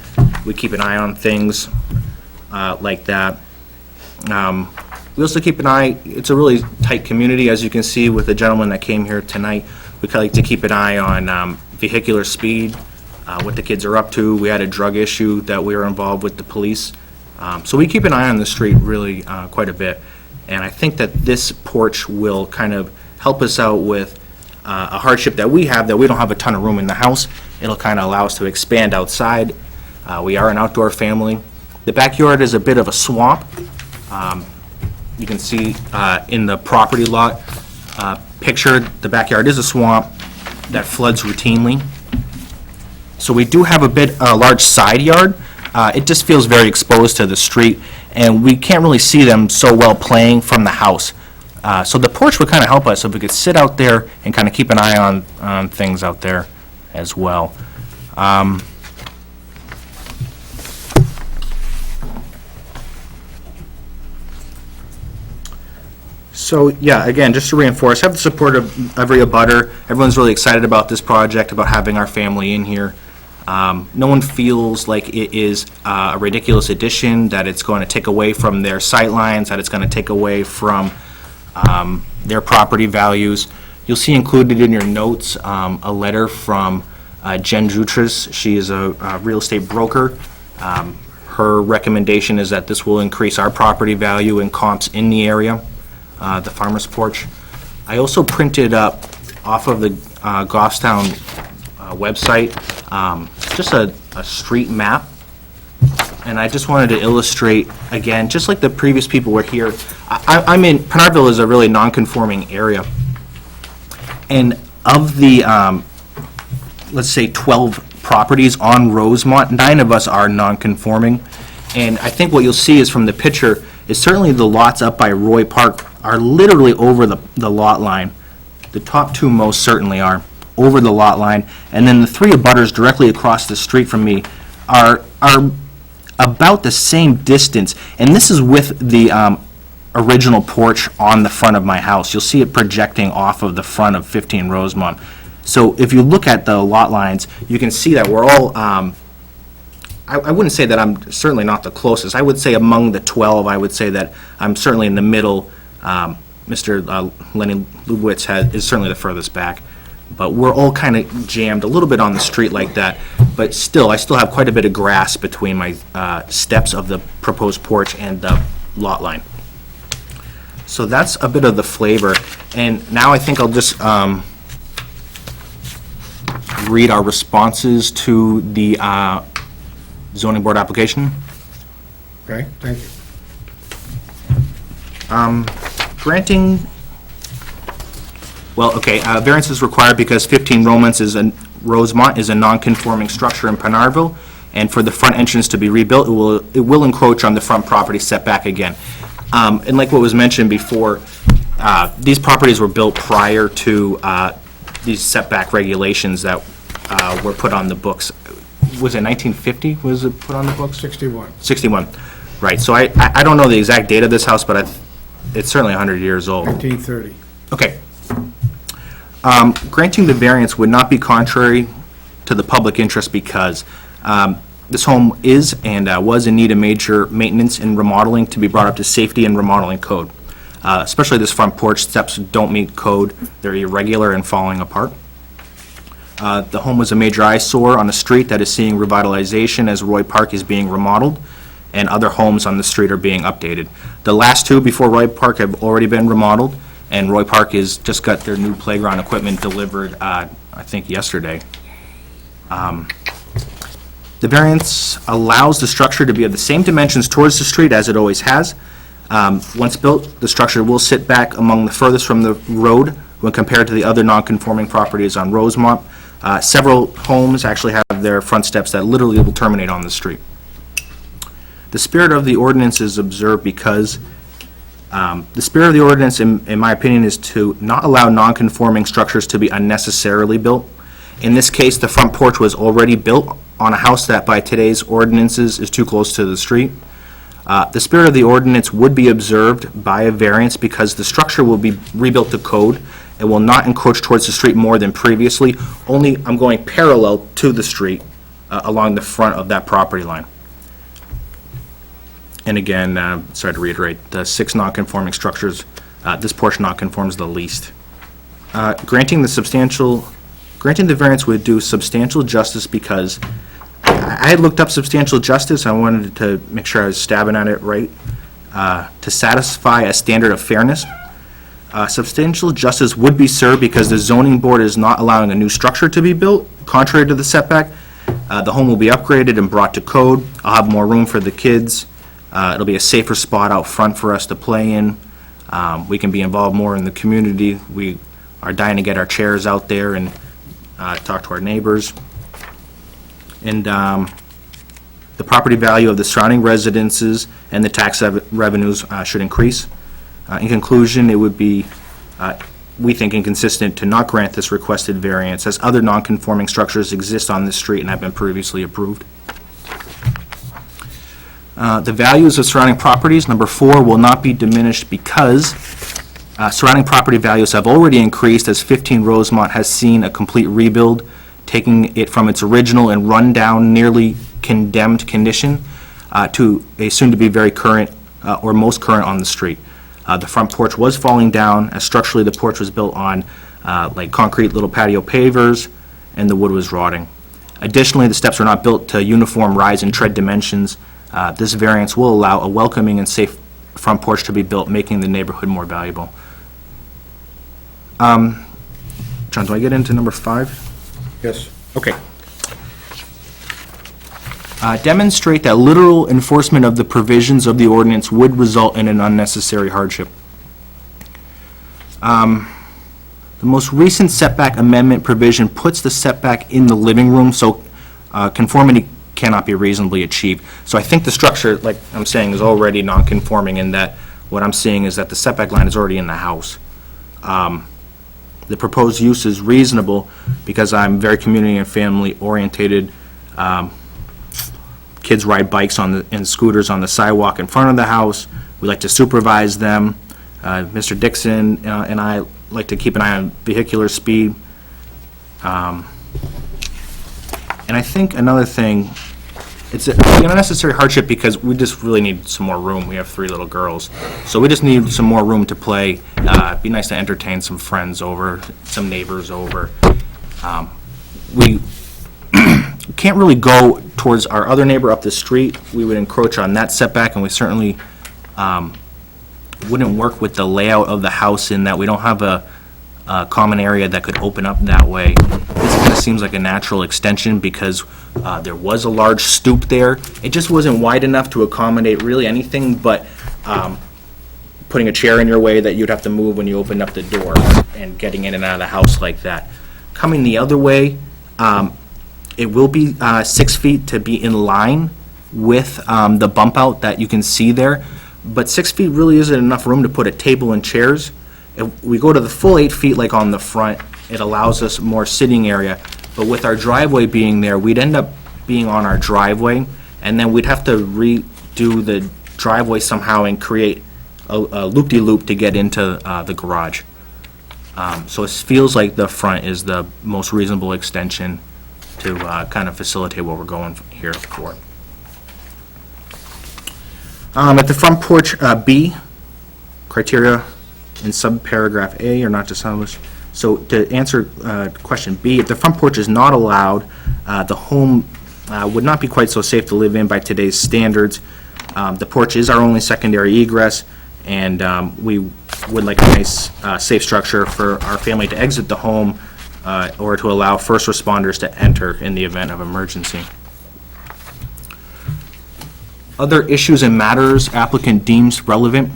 we keep an eye on things like that. We also keep an eye, it's a really tight community, as you can see with the gentleman that came here tonight. We kind of like to keep an eye on vehicular speed, what the kids are up to. We had a drug issue that we were involved with the police. So we keep an eye on the street really quite a bit. And I think that this porch will kind of help us out with a hardship that we have, that we don't have a ton of room in the house. It'll kind of allow us to expand outside. We are an outdoor family. The backyard is a bit of a swamp. You can see in the property lot picture, the backyard is a swamp that floods routinely. So we do have a large side yard. It just feels very exposed to the street, and we can't really see them so well playing from the house. So the porch would kind of help us if we could sit out there and kind of keep an eye on things out there as well. So, yeah, again, just to reinforce, have the support of every abutter. Everyone's really excited about this project, about having our family in here. No one feels like it is a ridiculous addition, that it's going to take away from their sightlines, that it's going to take away from their property values. You'll see included in your notes a letter from Jen Jutras. She is a real estate broker. Her recommendation is that this will increase our property value and comps in the area. The farmer's porch. I also printed up off of the Goffstown website just a street map, and I just wanted to illustrate, again, just like the previous people were here, I'm in, Penarville is a really non-conforming area, and of the, let's say 12 properties on Rosemont, 9 of us are non-conforming, and I think what you'll see is from the picture is certainly the lots up by Roy Park are literally over the lot line. The top 2 most certainly are over the lot line, and then the 3 abutters directly across the street from me are about the same distance, and this is with the original porch on the front of my house. You'll see it projecting off of the front of 15 Rosemont. So if you look at the lot lines, you can see that we're all I wouldn't say that I'm certainly not the closest. I would say among the 12, I would say that I'm certainly in the middle. Mr. Lenny Lubowitz is certainly the furthest back. But we're all kind of jammed a little bit on the street like that. But still, I still have quite a bit of grass between my steps of the proposed porch and the lot line. So that's a bit of the flavor. And now I think I'll just read our responses to the zoning board application. Okay, thank you. Granting, well, okay, variance is required because 15 Rosemont is a non-conforming structure in Penarville, and for the front entrance to be rebuilt, it will encroach on the front property setback again. And like what was mentioned before, these properties were built prior to these setback regulations that were put on the books. Was it 1950 was it put on the books? 61. 61, right. So I don't know the exact date of this house, but it's certainly 100 years old. 1930. Okay. Granting the variance would not be contrary to the public interest because this home is and was in need of major maintenance and remodeling to be brought up to safety and remodeling code. Especially this front porch steps don't meet code. They're irregular and falling apart. The home was a major eyesore on a street that is seeing revitalization as Roy Park is being remodeled and other homes on the street are being updated. The last 2 before Roy Park have already been remodeled, and Roy Park has just got their new playground equipment delivered, I think, yesterday. The variance allows the structure to be of the same dimensions towards the street as it always has. Once built, the structure will sit back among the furthest from the road when compared to the other non-conforming properties on Rosemont. Several homes actually have their front steps that literally will terminate on the street. The spirit of the ordinance is observed because the spirit of the ordinance, in my opinion, is to not allow non-conforming structures to be unnecessarily built. In this case, the front porch was already built on a house that by today's ordinances is too close to the street. The spirit of the ordinance would be observed by a variance because the structure will be rebuilt to code. It will not encroach towards the street more than previously. Only I'm going parallel to the street along the front of that property line. And again, sorry to reiterate, the 6 non-conforming structures, this portion non-conforms the least. Granting the variance would do substantial justice because I had looked up substantial justice. I wanted to make sure I was stabbing at it right. To satisfy a standard of fairness, substantial justice would be served because the zoning board is not allowing a new structure to be built, contrary to the setback. The home will be upgraded and brought to code. I'll have more room for the kids. It'll be a safer spot out front for us to play in. We can be involved more in the community. We are dying to get our chairs out there and talk to our neighbors. And the property value of the surrounding residences and the tax revenues should increase. In conclusion, it would be, we think, inconsistent to not grant this requested variance, as other non-conforming structures exist on this street and have been previously approved. The values of surrounding properties, number 4, will not be diminished because surrounding property values have already increased as 15 Rosemont has seen a complete rebuild, taking it from its original and run-down, nearly condemned condition to a soon-to-be very current, or most current on the street. The front porch was falling down, as structurally the porch was built on like concrete little patio pavers, and the wood was rotting. Additionally, the steps are not built to uniform rise and tread dimensions. This variance will allow a welcoming and safe front porch to be built, making the neighborhood more valuable. John, do I get into number 5? Yes. Okay. Demonstrate that literal enforcement of the provisions of the ordinance would result in an unnecessary hardship. The most recent setback amendment provision puts the setback in the living room, so conformity cannot be reasonably achieved. So I think the structure, like I'm saying, is already non-conforming in that what I'm seeing is that the setback line is already in the house. The proposed use is reasonable because I'm very community and family orientated. Kids ride bikes and scooters on the sidewalk in front of the house. We like to supervise them. Mr. Dixon and I like to keep an eye on vehicular speed. And I think another thing, it's an unnecessary hardship because we just really need some more room. We have 3 little girls. So we just need some more room to play. It'd be nice to entertain some friends over, some neighbors over. We can't really go towards our other neighbor up the street. We would encroach on that setback, and we certainly wouldn't work with the layout of the house in that we don't have a common area that could open up that way. This kind of seems like a natural extension because there was a large stoop there. It just wasn't wide enough to accommodate really anything but putting a chair in your way that you'd have to move when you opened up the door and getting in and out of the house like that. Coming the other way, it will be 6 feet to be in line with the bump out that you can see there, but 6 feet really isn't enough room to put a table and chairs. If we go to the full 8 feet like on the front, it allows us more sitting area, but with our driveway being there, we'd end up being on our driveway, and then we'd have to redo the driveway somehow and create a loop-de-loop to get into the garage. So it feels like the front is the most reasonable extension to kind of facilitate what we're going here for. At the front porch, B, criteria in subparagraph A are not established. So to answer question B, if the front porch is not allowed, the home would not be quite so safe to live in by today's standards. The porch is our only secondary egress, and we would like a nice, safe structure for our family to exit the home or to allow first responders to enter in the event of emergency. Other issues and matters applicant deems relevant.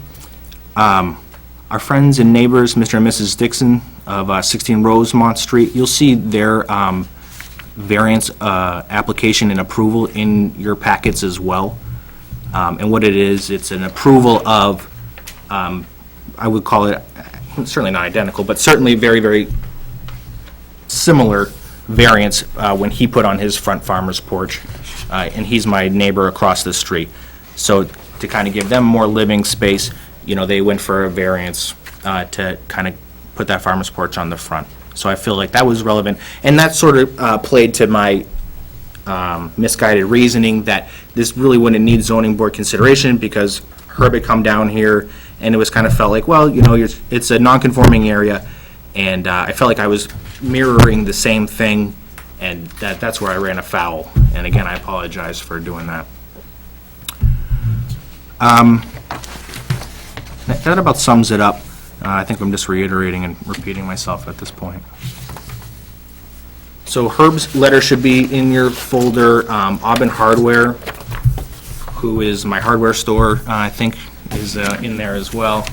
Our friends and neighbors, Mr. and Mrs. Dixon of 16 Rosemont Street, you'll see their variance application and approval in your packets as well. And what it is, it's an approval of, I would call it, certainly not identical, but certainly very, very similar variance when he put on his front farmer's porch. And he's my neighbor across the street. So to kind of give them more living space, you know, they went for a variance to kind of put that farmer's porch on the front. So I feel like that was relevant. And that sort of played to my misguided reasoning that this really wouldn't need zoning board consideration because Herb had come down here and it was kind of felt like, well, you know, it's a non-conforming area, and I felt like I was mirroring the same thing, and that's where I ran afoul. And again, I apologize for doing that. That about sums it up. I think I'm just reiterating and repeating myself at this point. So Herb's letter should be in your folder. Aubin Hardware, who is my hardware store, I think is in there as well.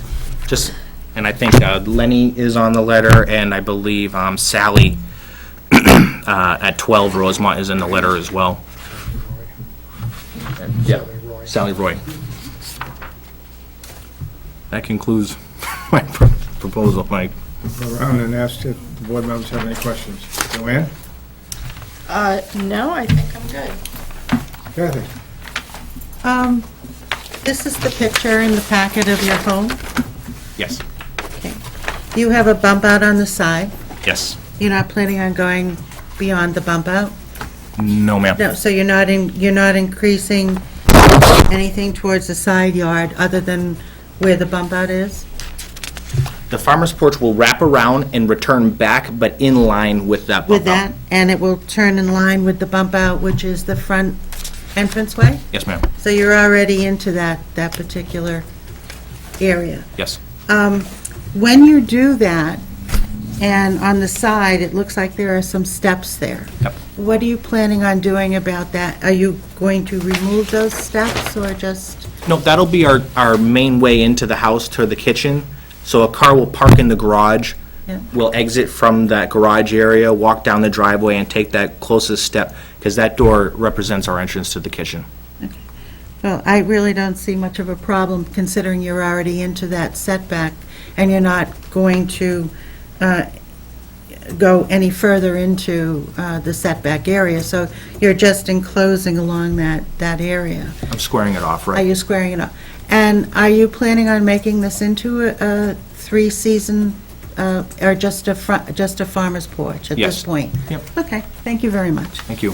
And I think Lenny is on the letter, and I believe Sally at 12 Rosemont is in the letter as well. Yeah, Sally Roy. That concludes my proposal, Mike. Go around and ask if the board members have any questions. Joanne? No, I think I'm good. Kathy? This is the picture in the packet of your home. Yes, You have a bump out on the side. yes. You're not planning on going beyond the bump out? No, ma'am. No, so you're not increasing anything towards the side yard other than where the bump out is? The farmer's porch will wrap around and return back, but in line with that bump With out. that, and it will turn in line with the bump out, which is the front entranceway? Yes, ma'am. So you're already into that particular area. Yes. When you do that, and on the side, it looks like there are some steps there. Yep. What are you planning on doing about that? Are you going to remove those steps, or just, No, that'll be our main way into the house to the kitchen. So a car will park in the garage. Yeah. We'll exit from that garage area, walk down the driveway, and take that closest step, because that door represents our entrance to the kitchen. well, I really don't see much of a problem, considering you're already into that setback, and you're not going to go any further into the setback area, so you're just enclosing along that area. I'm squaring it off, Are right? you squaring it off? And are you planning on making this into a three-season, or just a farmer's porch at this Yes. point? Yep. Okay, thank you very much. Thank you.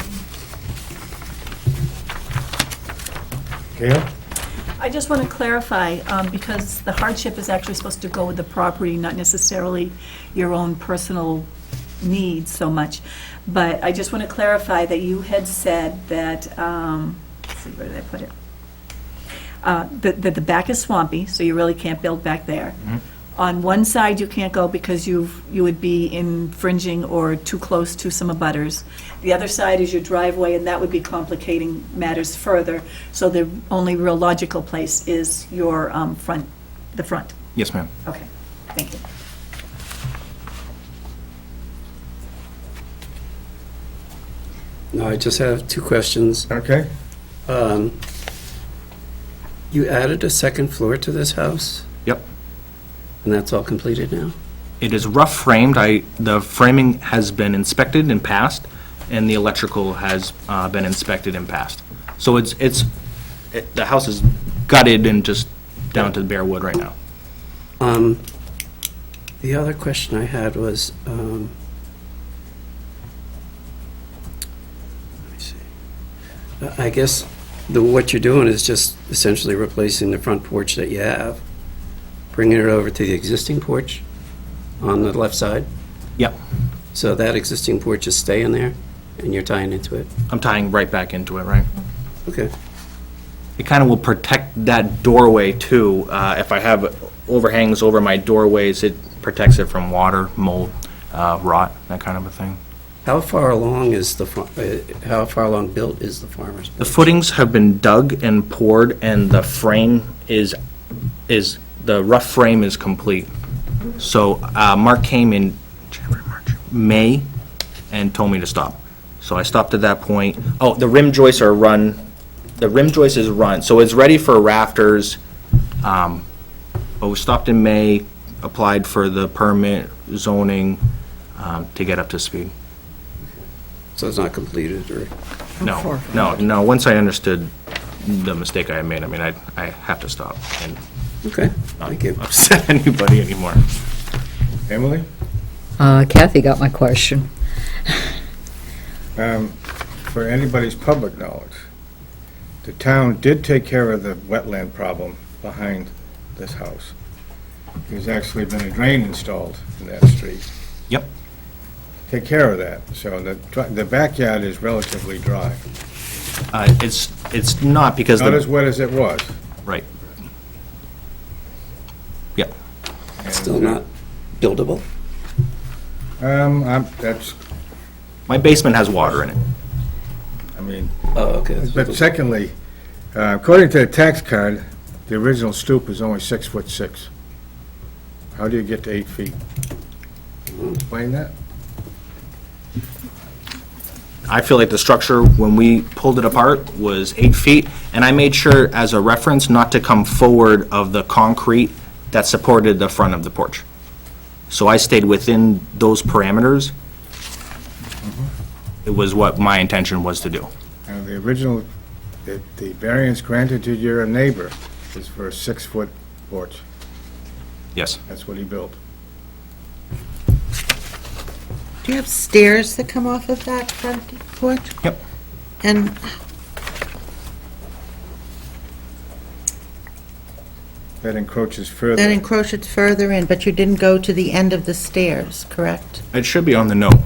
Gail? I just want to clarify, because the hardship is actually supposed to go with the property, not necessarily your own personal needs so much. But I just want to clarify that you had said that, let's see, where did I put it? That the back is swampy, so you really can't build back there. On one side, you can't go because you would be infringing or too close to some abutters. The other side is your driveway, and that would be complicating matters further. So the only real logical place is your the front. Yes, ma'am. Okay, thank you. No, I just have two questions. Okay. You added a second floor to this house, Yep. and that's all completed now? It is rough framed. The framing has been inspected and passed, and the electrical has been inspected and passed. So the house is gutted and just down to the bare wood right now. The other question I had was, let me see. I guess what you're doing is just essentially replacing the front porch that you have, bringing it over to the existing porch on the left side. Yep. So that existing porch is staying there, and you're tying into it? I'm tying right back into it, right? Okay. It kind of will protect that doorway too. If I have overhangs over my doorways, it protects it from water, mold, rot, that kind of a thing. How far along how far along built is the farmer's porch? The footings have been dug and poured, and the frame the rough frame is complete. So Mark came in January, March, May, and told me to stop. So I stopped at that point. Oh, the rim joists are run. The rim joist is run, so it's ready for rafters. But we stopped in May, applied for the permit, zoning, to get up to speed. So it's not completed, or? No. Once I understood the mistake I had made, I mean, I have to stop and Okay, not thank you. upset anybody anymore. Emily? Kathy got my question. for anybody's public knowledge, the town did take care of the wetland problem behind this house. There's actually been a drain installed in that street. Yep. Take care of that, so the backyard is relatively dry. It's not because Not as the, wet as it was. right. Yep. And, Still not buildable? That's, My basement has water in it. I mean, Oh, okay. but secondly, according to the tax card, the original stoop is only 6'6". How do you get to 8 feet? Explain that? I feel like the structure, when we pulled it apart, was 8 feet, and I made sure, as a reference, not to come forward of the concrete that supported the front of the porch. So I stayed within those parameters. It was what my intention was to do. Now, the original, the variance granted to your neighbor is for a 6-foot porch. Yes. That's what he built. Do you have stairs that come off of that front porch? Yep. And That encroaches further. that encroaches further in, but you didn't go to the end of the stairs, correct? It should be on the note.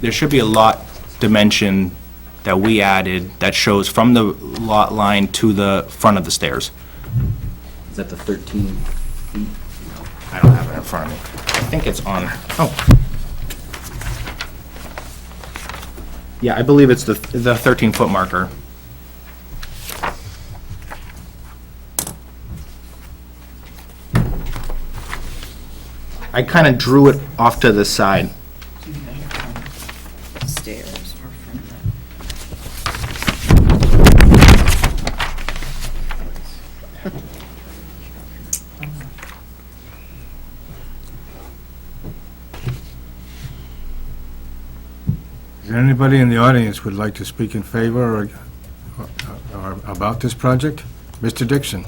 There should be a lot dimension that we added that shows from the lot line to the front of the stairs. Is that the 13 feet? I don't have it in front of me. I think it's on, oh. Yeah, I believe it's the 13-foot marker. I kind of drew it off to the side. Stairs or from Is there anybody in the audience would like to speak in favor or about this project? Mr. Dixon?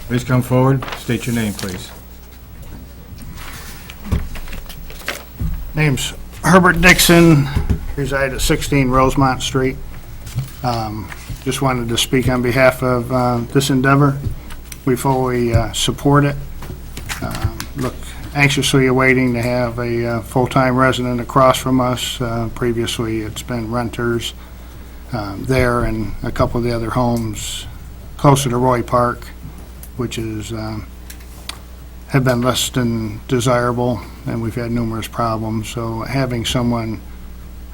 Please come forward, state your name, please. Name's Herbert Dixon, reside at 16 Rosemont Street. Just wanted to speak on behalf of this endeavor. We fully support it. Look, anxiously awaiting to have a full-time resident across from us. Previously, it's been renters there and a couple of the other homes closer to Roy Park, which is have been less than desirable, and we've had numerous problems. So having someone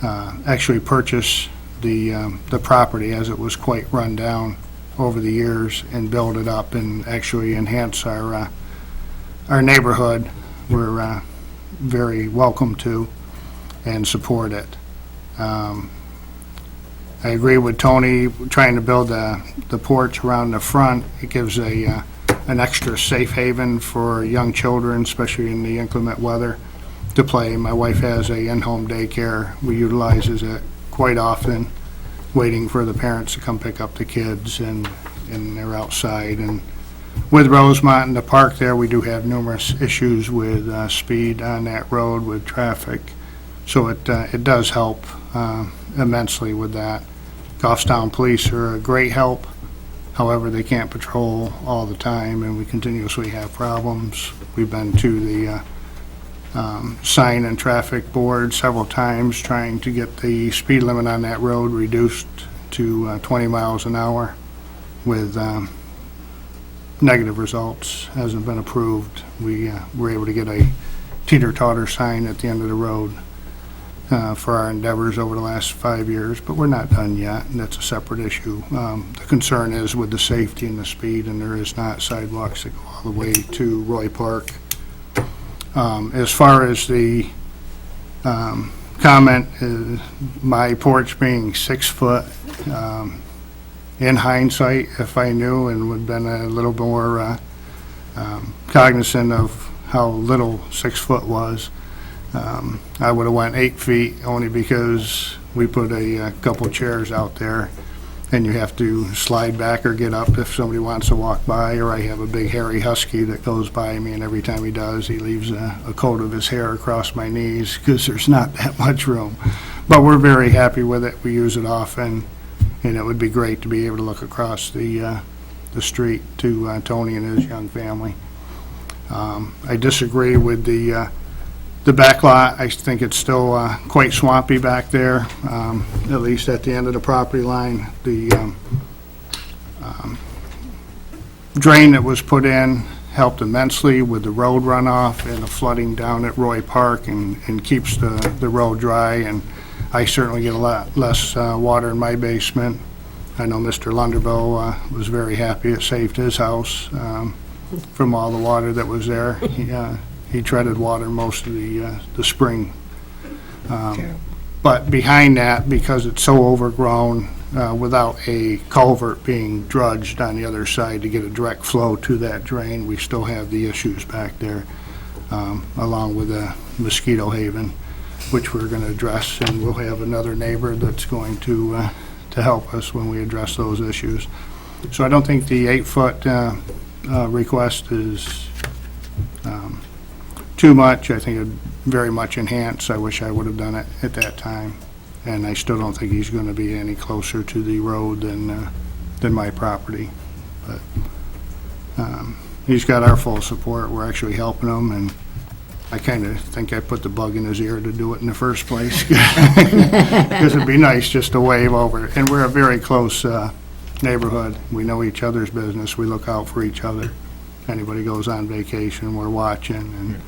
actually purchase the property as it was quite run down over the years and build it up and actually enhance our neighborhood, we're very welcome to and support it. I agree with Tony, trying to build the porch around the front. It gives an extra safe haven for young children, especially in the inclement weather, to play. My wife has a in-home daycare. We utilizes it quite often, waiting for the parents to come pick up the kids, and they're outside. And with Rosemont and the park there, we do have numerous issues with speed on that road with traffic. So it does help immensely with that. Goffstown Police are a great help. However, they can't patrol all the time, and we continuously have problems. We've been to the sign and traffic board several times trying to get the speed limit on that road reduced to 20 miles an hour with negative results. Hasn't been approved. We were able to get a teeter-totter sign at the end of the road for our endeavors over the last 5 years, but we're not done yet, and that's a separate issue. The concern is with the safety and the speed, and there is not sidewalks that go all the way to Roy Park. As far as the comment, my porch being 6 foot, in hindsight, if I knew and would have been a little more cognizant of how little 6 foot was, I would have went 8 feet, only because we put a couple chairs out there and you have to slide back or get up if somebody wants to walk by, or I have a big hairy husky that goes by me, and every time he does, he leaves a coat of his hair across my knees, because there's not that much room. But we're very happy with it. We use it often, and it would be great to be able to look across the street to Tony and his young family. I disagree with the back lot. I think it's still quite swampy back there, at least at the end of the property line. The drain that was put in helped immensely with the road runoff and the flooding down at Roy Park, and keeps the road dry, and I certainly get a lot less water in my basement. I know Mr. Lunderville was very happy it saved his house from all the water that was there. He treaded water most of the spring. But behind that, because it's so overgrown, without a culvert being drudged on the other side to get a direct flow to that drain, we still have the issues back there, along with the mosquito haven, which we're going to address, and we'll have another neighbor that's going to help us when we address those issues. So I don't think the 8-foot request is too much. I think it very much enhanced. I wish I would have done it at that time. And I still don't think he's going to be any closer to the road than my property. But he's got our full support. We're actually helping him, and I kind of think I put the bug in his ear to do it in the first place. Because it'd be nice just to wave over. And we're a very close neighborhood. We know each other's business. We look out for each other. Anybody goes on vacation, we're watching, and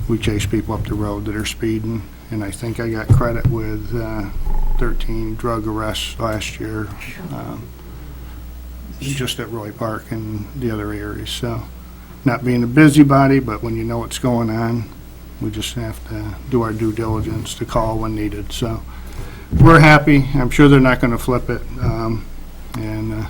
we chase people up the road that are speeding. And I think I got credit with 13 drug arrests last year, just at Roy Park and the other areas. So, not being a busybody, but when you know what's going on, we just have to do our due diligence to call when needed. So, we're happy. I'm sure they're not going to flip it. And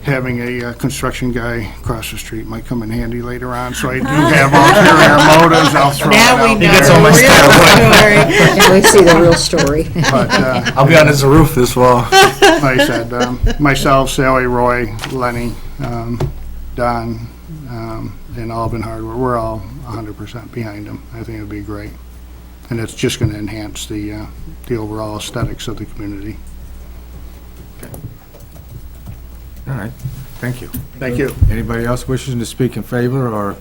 having a construction guy across the street might come in handy later on. So I do have ulterior motives. I'll throw it Now out we know there. gets all my the real story. And we see the real story. But I'll be on his roof this fall. like I said, myself, Sally, Roy, Lenny, Don, and Alvin Hardware, we're all 100% behind him. I think it'd be great. And it's just going to enhance the overall aesthetics of the community. All right, thank you. Thank you. Anybody else wishing to speak in favor or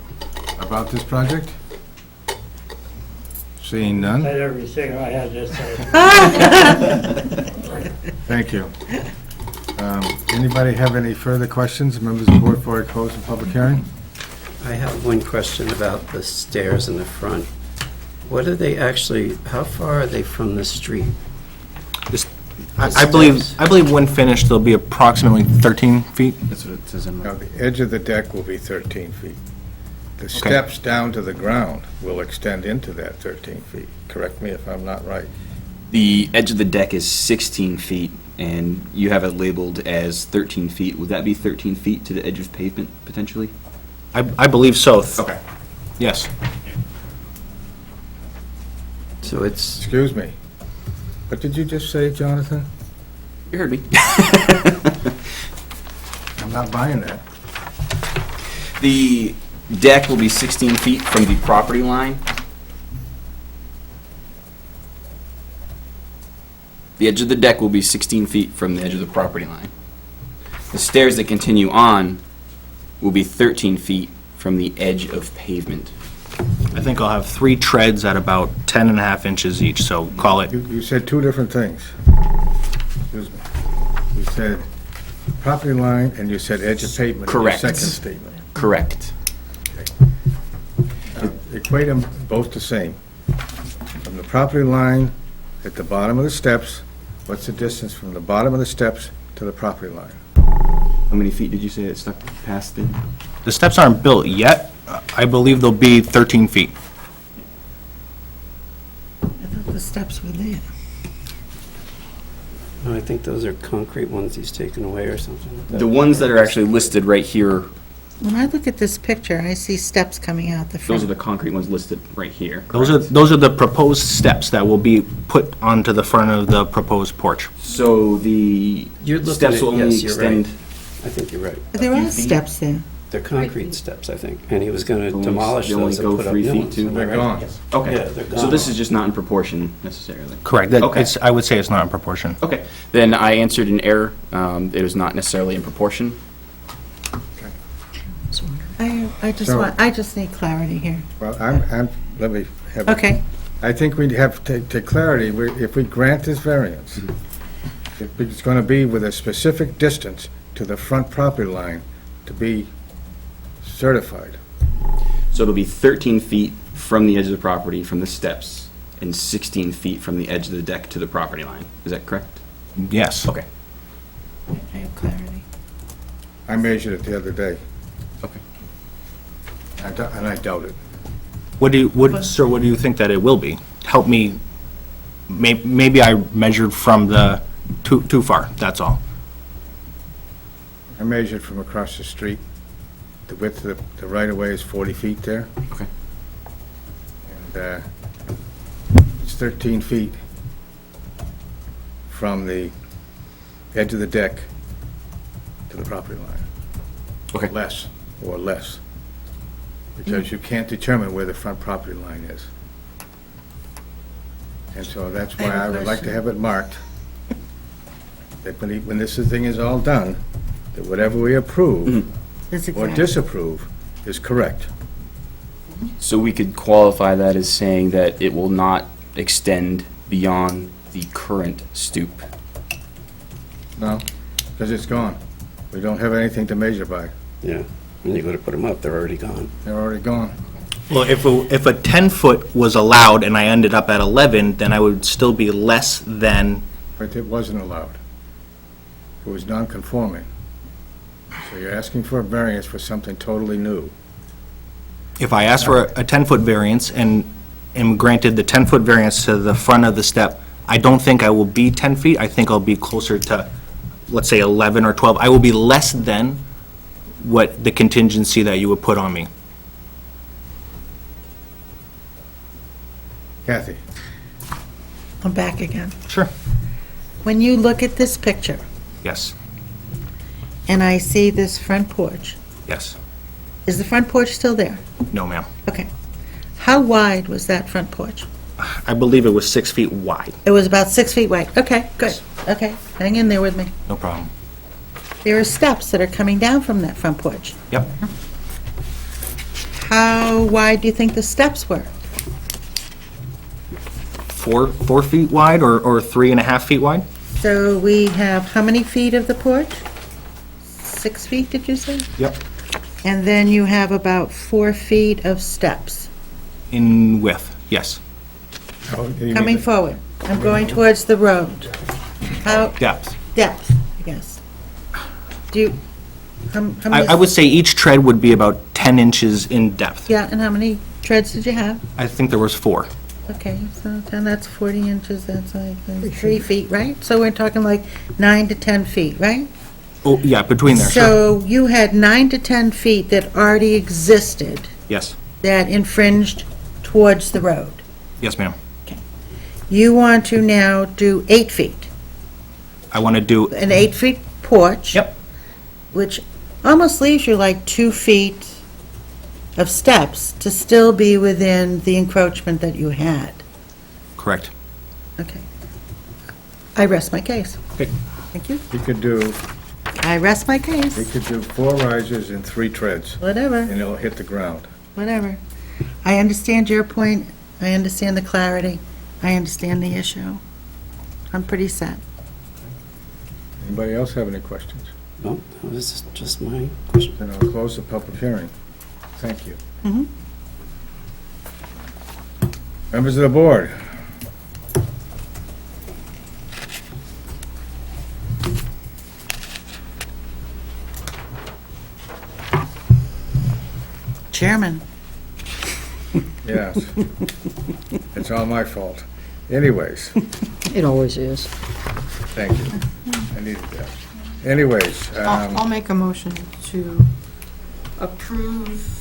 about this project? Seeing none, Said everything I had to say. thank you. Anybody have any further questions, members of the board, before I close the public hearing? I have one question about the stairs in the front. What are they actually, how far are they from the street? I believe when finished, they'll be approximately 13 feet. That's what it says in Now, the edge of the deck will be 13 feet. The steps down to the ground will extend into that 13 feet. Correct me if I'm not right. The edge of the deck is 16 feet, and you have it labeled as 13 feet. Would that be 13 feet to the edge of pavement, potentially? I believe so. Okay. Yes. So it's, Excuse me. What did you just say, Jonathan? You heard me. I'm not buying that. The deck will be 16 feet from the property line. The edge of the deck will be 16 feet from the edge of the property line. The stairs that continue on will be 13 feet from the edge of pavement. I think I'll have 3 treads at about 10 and a half inches each, so call it. You said two different things. Excuse me. You said property line and you said edge of pavement. Correct. In your second statement. Correct. Equate them both the same. From the property line at the bottom of the steps, what's the distance from the bottom of the steps to the property line? How many feet did you say it stuck past it? The steps aren't built yet. I believe they'll be 13 feet. I thought the steps were there. no, I think those are concrete ones he's taken away or something. The ones that are actually listed right here When I look at this picture, I see steps coming out the Those front. are the concrete ones listed right here. Those are the proposed steps that will be put onto the front of the proposed porch. So the You're looking steps at- will only yes, you're right. extend, I think you're right. There few are feet. steps there. They're concrete steps, I think, and he was going to Only- demolish they only those and go put up 3 new feet ones. too? Am I They're right? gone. okay. Yeah, they're So this gone. is just not in proportion necessarily. Correct. Okay. I would say it's not in proportion. Okay, then I answered in error. It was not necessarily in proportion. I just need clarity here. Well, let me have. Okay. I think we'd have to clarity, if we grant this variance, it's going to be with a specific distance to the front property line to be certified. So it'll be 13 feet from the edge of the property, from the steps, and 16 feet from the edge of the deck to the property line. Is that correct? Yes. Okay. I have clarity. I measured it the other day, Okay. and I doubt it. Sir, what do you think that it will be? Help me, maybe I measured from the, too far, that's all. I measured from across the street. The width of the right-of-way is 40 feet there. Okay. And it's 13 feet from the edge of the deck to the property line. Okay. Less, because you can't determine where the front property line is. And so that's why I have a I would like to question. have it marked, that when this thing is all done, that whatever we approve That's or exactly. disapprove is correct. So we could qualify that as saying that it will not extend beyond the current stoop. No, because it's gone. We don't have anything to measure by. Yeah, when you go to put them up, they're already gone. They're already gone. Well, if a 10-foot was allowed and I ended up at 11, then I would still be less than, But it wasn't allowed. It was non-conforming. So you're asking for a variance for something totally new. if I asked for a 10-foot variance and am granted the 10-foot variance to the front of the step, I don't think I will be 10 feet. I think I'll be closer to, let's say, 11 or 12. I will be less than what the contingency that you would put on me. Kathy? I'm back again. Sure. When you look at this picture, Yes, and I see this front porch, yes. is the front porch still there? No, ma'am. Okay. How wide was that front porch? I believe it was 6 feet wide. It was about 6 feet wide. Okay, good. Okay, hang in there with me. No problem. There are steps that are coming down from that front porch. Yep. How wide do you think the steps were? 4 feet wide or 3.5 feet wide? So we have how many feet of the porch? 6 feet, did you say? Yep. And then you have about 4 feet of steps In width, yes. coming forward. I'm going towards the road. How, Depth. depth, I guess. Do you, how many? I would say each tread would be about 10 inches in depth. Yeah, and how many treads did you have? I think there was 4. Okay, so 10, that's 40 inches, that's like 3 feet, right? So we're talking like 9 to 10 feet, right? Oh, yeah, between there, sure. So you had 9 to 10 feet that already existed Yes, that infringed towards the road. yes, ma'am. You want to now do 8 feet, I want to do, an 8-foot porch. Yep. Which almost leaves you like 2 feet of steps to still be within the encroachment that you had. correct. Okay. I rest my case. Okay. Thank you. You could do, I rest my you case. could do 4 risers and 3 treads, Whatever, and it'll hit the ground. whatever. I understand your point. I understand the clarity. I understand the issue. I'm pretty set. Anybody else have any questions? No, that was just my question. Then I'll close the public hearing. Thank you. Mhm. Members of the board? Chairman. Yes. It's all my fault. Anyways, It always is. thank you. I needed that. Anyways, I'll make a motion to approve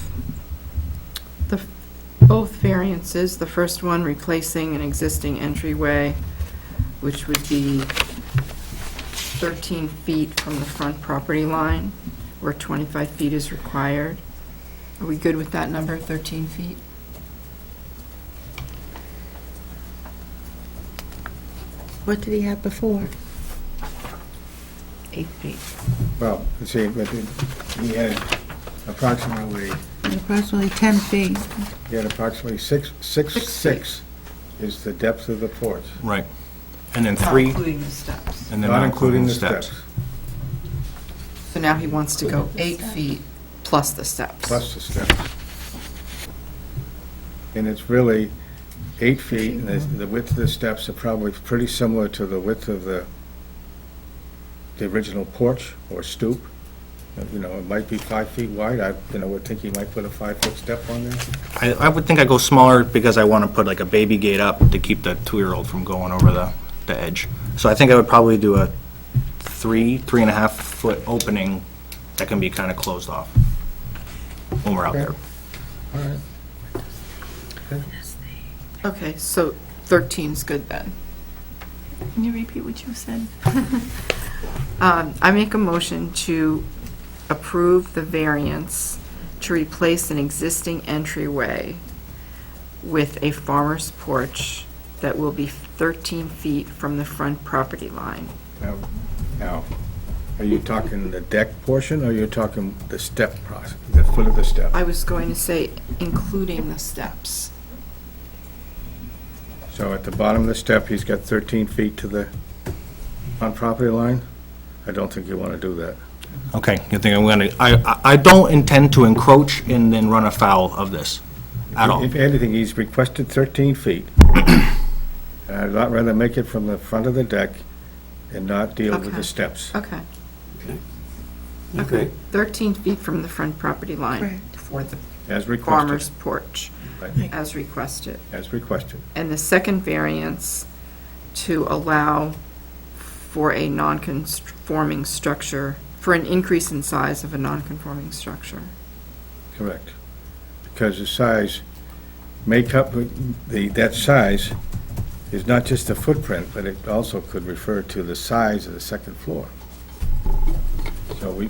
both variances. The first one replacing an existing entryway, which would be 13 feet from the front property line, where 25 feet is required. Are we good with that number, 13 feet? What did he have before? 8 feet. Well, let's see, but he had approximately, Approximately 10 feet. six is the depth of the porch. Right. And then Not 3, including the steps. and then Not including the steps, So now he wants to go 8 feet plus the steps. plus the steps. And it's really 8 feet, and the width of the steps are probably pretty similar to the width of the original porch or stoop. You know, it might be 5 feet wide. I would think he might put a 5-foot step on there. I would think I'd go smaller because I want to put like a baby gate up to keep the 2-year-old from going over the edge. So I think I would probably do a 3.5 foot opening that can be kind of closed off when we're out there. All right. Okay, so 13's good then. Can you repeat what you said? I make a motion to approve the variance to replace an existing entryway with a farmer's porch that will be 13 feet from the front property line. Now, are you talking the deck portion, or are you talking the step process, the foot of the step? I was going to say including the steps. So at the bottom of the step, he's got 13 feet to the front property line? I don't think you want to do that. Okay, you think I'm going to, I don't intend to encroach and then run afoul of this at all. If anything, he's requested 13 feet. And I'd lot rather make it from the front of the deck and not deal with Okay. the steps. Okay. Okay. 13 feet from the front property line Correct. for the As farmer's requested. porch, Right, as requested. as requested. And the second variance to allow for a non-conforming structure, for an increase in size of a non-conforming structure. Correct. Because the size, that size is not just the footprint, but it also could refer to the size of the second floor. So we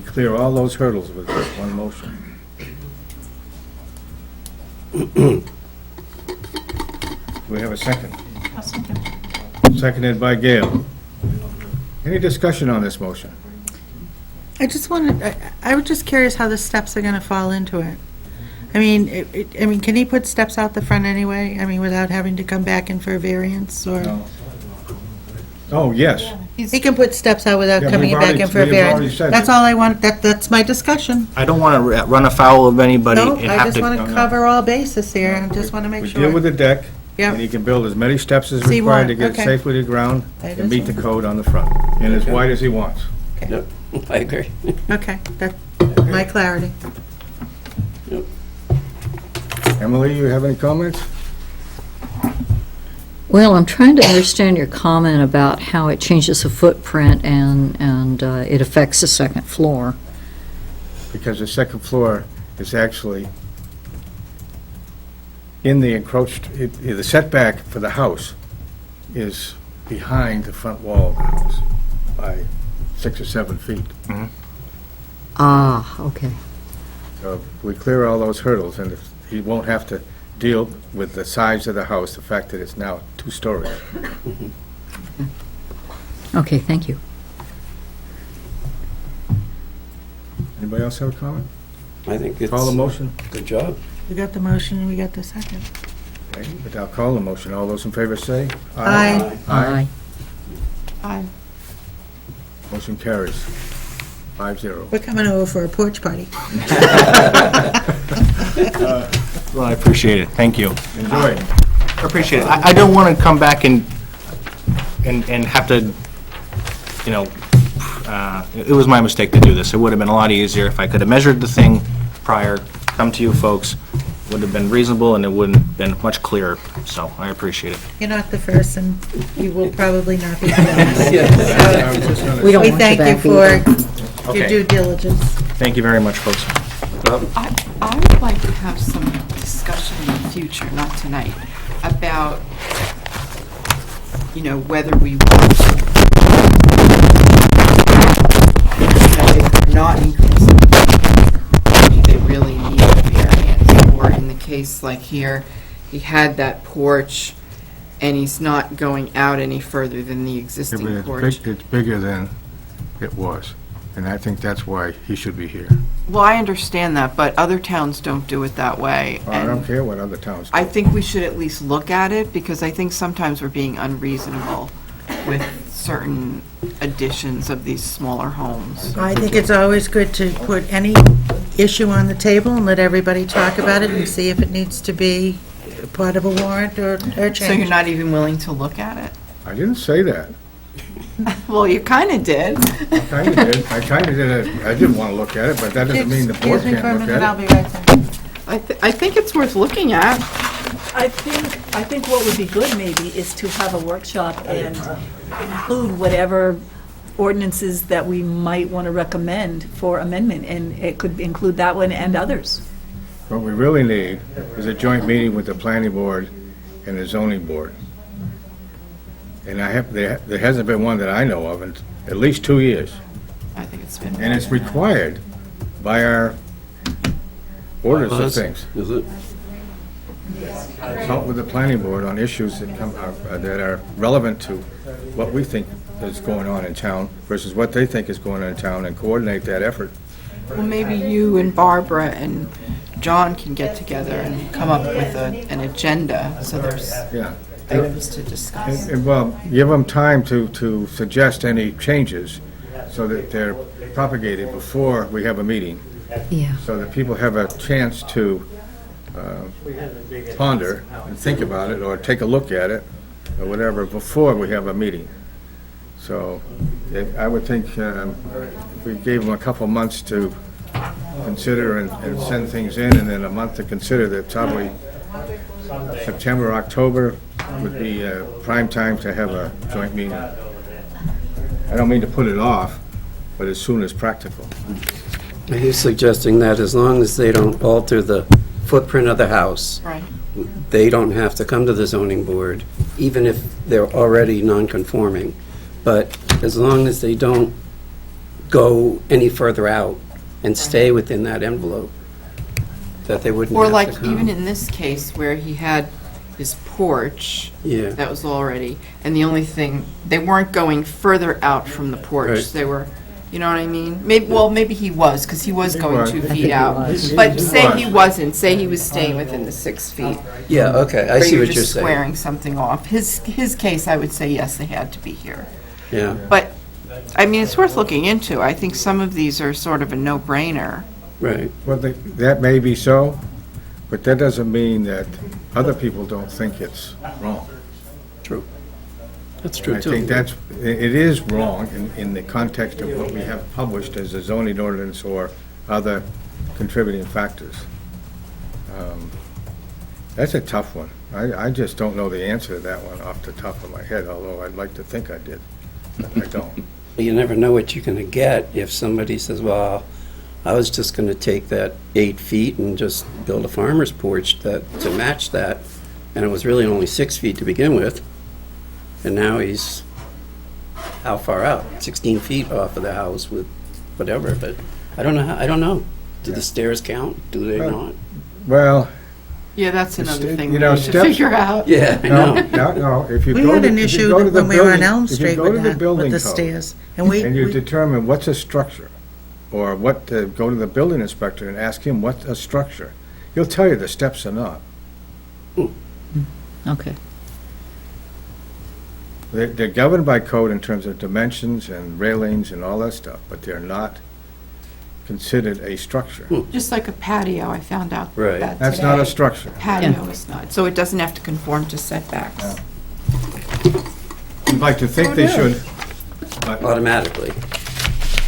clear all those hurdles with this one motion. Do we have a second? Seconded by Gail. Any discussion on this motion? I just wanted, I was just curious how the steps are gonna fall into it. I mean, can he put steps out the front anyway? I mean, without having to come back in for a variance, or? No. Oh, yes. He can put steps out without Yeah, coming we've back already- in for a we've already variance. said That's it. all I want, that's my discussion. I don't want to run afoul of anybody No, and I have just to. want No, to no. cover all bases here, and just want to make We sure. deal with the deck, Yeah. and he can build as many steps as So you required to want- get it okay. safely to ground I and just meet the want- code on the front, and as wide as he wants. Yep, I agree. Okay, that's my clarity. Emily, you have any comments? Well, I'm trying to understand your comment about how it changes the footprint and it affects the second floor. Because the second floor is actually in the encroached, the setback for the house is behind the front wall of the house by 6 or 7 feet. Ah, okay. So we clear all those hurdles, and he won't have to deal with the size of the house, the fact that it's now 2 stories. Okay, thank you. Anybody else have a comment? I think it's. Call the motion. Good job. We got the motion, and we got the second. Okay, but I'll call the motion. All those in favor say? Aye. Aye. Aye. Motion carries. 5-0. We're coming over for a porch party. Well, I appreciate it. Thank you. Enjoy. I appreciate it. I don't want to come back and have to, you know, it was my mistake to do this. It would have been a lot easier if I could have measured the thing prior, come to you folks, would have been reasonable, and it wouldn't have been much clearer. So I appreciate it. You're not the first, and you will probably not be the last. I was just gonna We don't We want you thank you back either. for your Okay. due diligence. Thank you very much, folks. problem. I would like to have some discussion in the future, not tonight, about, whether we want to, if they're not increasing, do they really need a variance? Or in the case like here, he had that porch, and he's not going out any further than the Yeah, existing but porch. it's bigger than it was, and I think that's why he should be here. Well, I understand that, but other towns don't do it that way. I don't and care what other towns do. I think we should at least look at it, because I think sometimes we're being unreasonable with certain additions of these smaller homes. I think it's always good to put any issue on the table and let everybody talk about it and see if it needs to be part of a warrant or change. So you're not even willing to look at it? I didn't say that. Well, you kind of did. I kind of did. I didn't want to look at it, but that doesn't mean the board Excuse me for a can't look minute, I'll at it. be right there. I think it's worth looking at. I think what would be good maybe is to have a workshop and include whatever ordinances that we might want to recommend for amendment, and it could include that one and others. What we really need is a joint meeting with the planning board and the zoning board. And there hasn't been one that I know of in at least 2 years. I think it's been. And it's required by our orders of things. Is it? Consult with the planning board on issues that are relevant to what we think is going on in town versus what they think is going on in town, and coordinate that effort. Well, maybe you and Barbara and John can get together and come up with an agenda, so there's Yeah. items to discuss. Well, give them time to suggest any changes so that they're propagated before we have a meeting, Yeah. so that people have a chance to ponder and think about it, or take a look at it, or whatever, before we have a meeting. So I would think if we gave them a couple months to consider and send things in, and then a month to consider, that probably September, October would be prime time to have a joint meeting. I don't mean to put it off, but as soon as practical. Are you suggesting that as long as they don't alter the footprint of the house, Right. they don't have to come to the zoning board, even if they're already non-conforming? But as long as they don't go any further out and stay within that envelope, that they wouldn't Or have to like, come? even in this case, where he had his porch, Yeah. that was already, and the only thing, they weren't going further out from the porch. Right. They were, you know what I mean? Maybe he was, because he was He going was. 2 I think feet he out. was. But He say was. he wasn't, say he was staying within the 6 feet. Yeah, okay, I Or see you're what you're just saying. squaring something off. His case, I would say, yes, they had to be here. Yeah, But, I mean, it's worth looking into. I think some of these are sort of a no-brainer. right. Well, that may be so, but that doesn't mean that other people don't think it's wrong. True. That's true, I too. think it is wrong in the context of what we have published as a zoning ordinance or other contributing factors. That's a tough one. I just don't know the answer to that one off the top of my head, although I'd like to think I did. I don't. You never know what you're going to get if somebody says, well, I was just going to take that 8 feet and just build a farmer's porch to match that, and it was really only 6 feet to begin with, and now he's how far out? 16 feet off of the house with whatever, but I don't know. Do the stairs count? Do they not? Well, Yeah, that's another thing you we know, need to steps- figure out. Yeah, I know. no, if you We go had to, an if you issue go to the when we were on building, Elm if you Street go with to the that, building with the code, stairs. And and you determine what's a structure, or what, go to the building inspector and ask him what's a structure. He'll tell you the steps are not. Okay. They're governed by code in terms of dimensions and railings and all that stuff, but they're not considered a structure. Just like a patio, I found out Right. that That's not a today. structure. Patio is not, so it doesn't have to conform to setbacks. You'd like to think they should, but Automatically. the,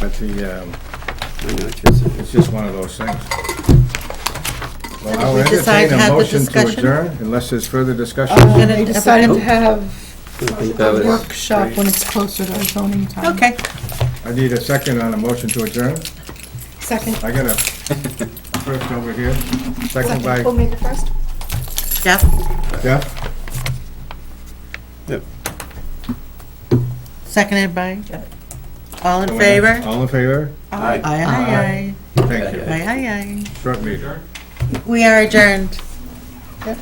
I know what you're saying. it's just one of those things. Well, I'll we decide entertain to a have the motion to discussion? adjourn, unless there's further discussion. They decided to have I think that a was, workshop when it's closer to zoning time. Okay. I need a second on a motion to adjourn. Second. I got a first over here. Second by Who made the first? Jeff? Jeff. Seconded by? All in favor? All in favor? Aye, aye, Thank you. aye. Aye, aye, Short meeting. aye. We are adjourned. Yep.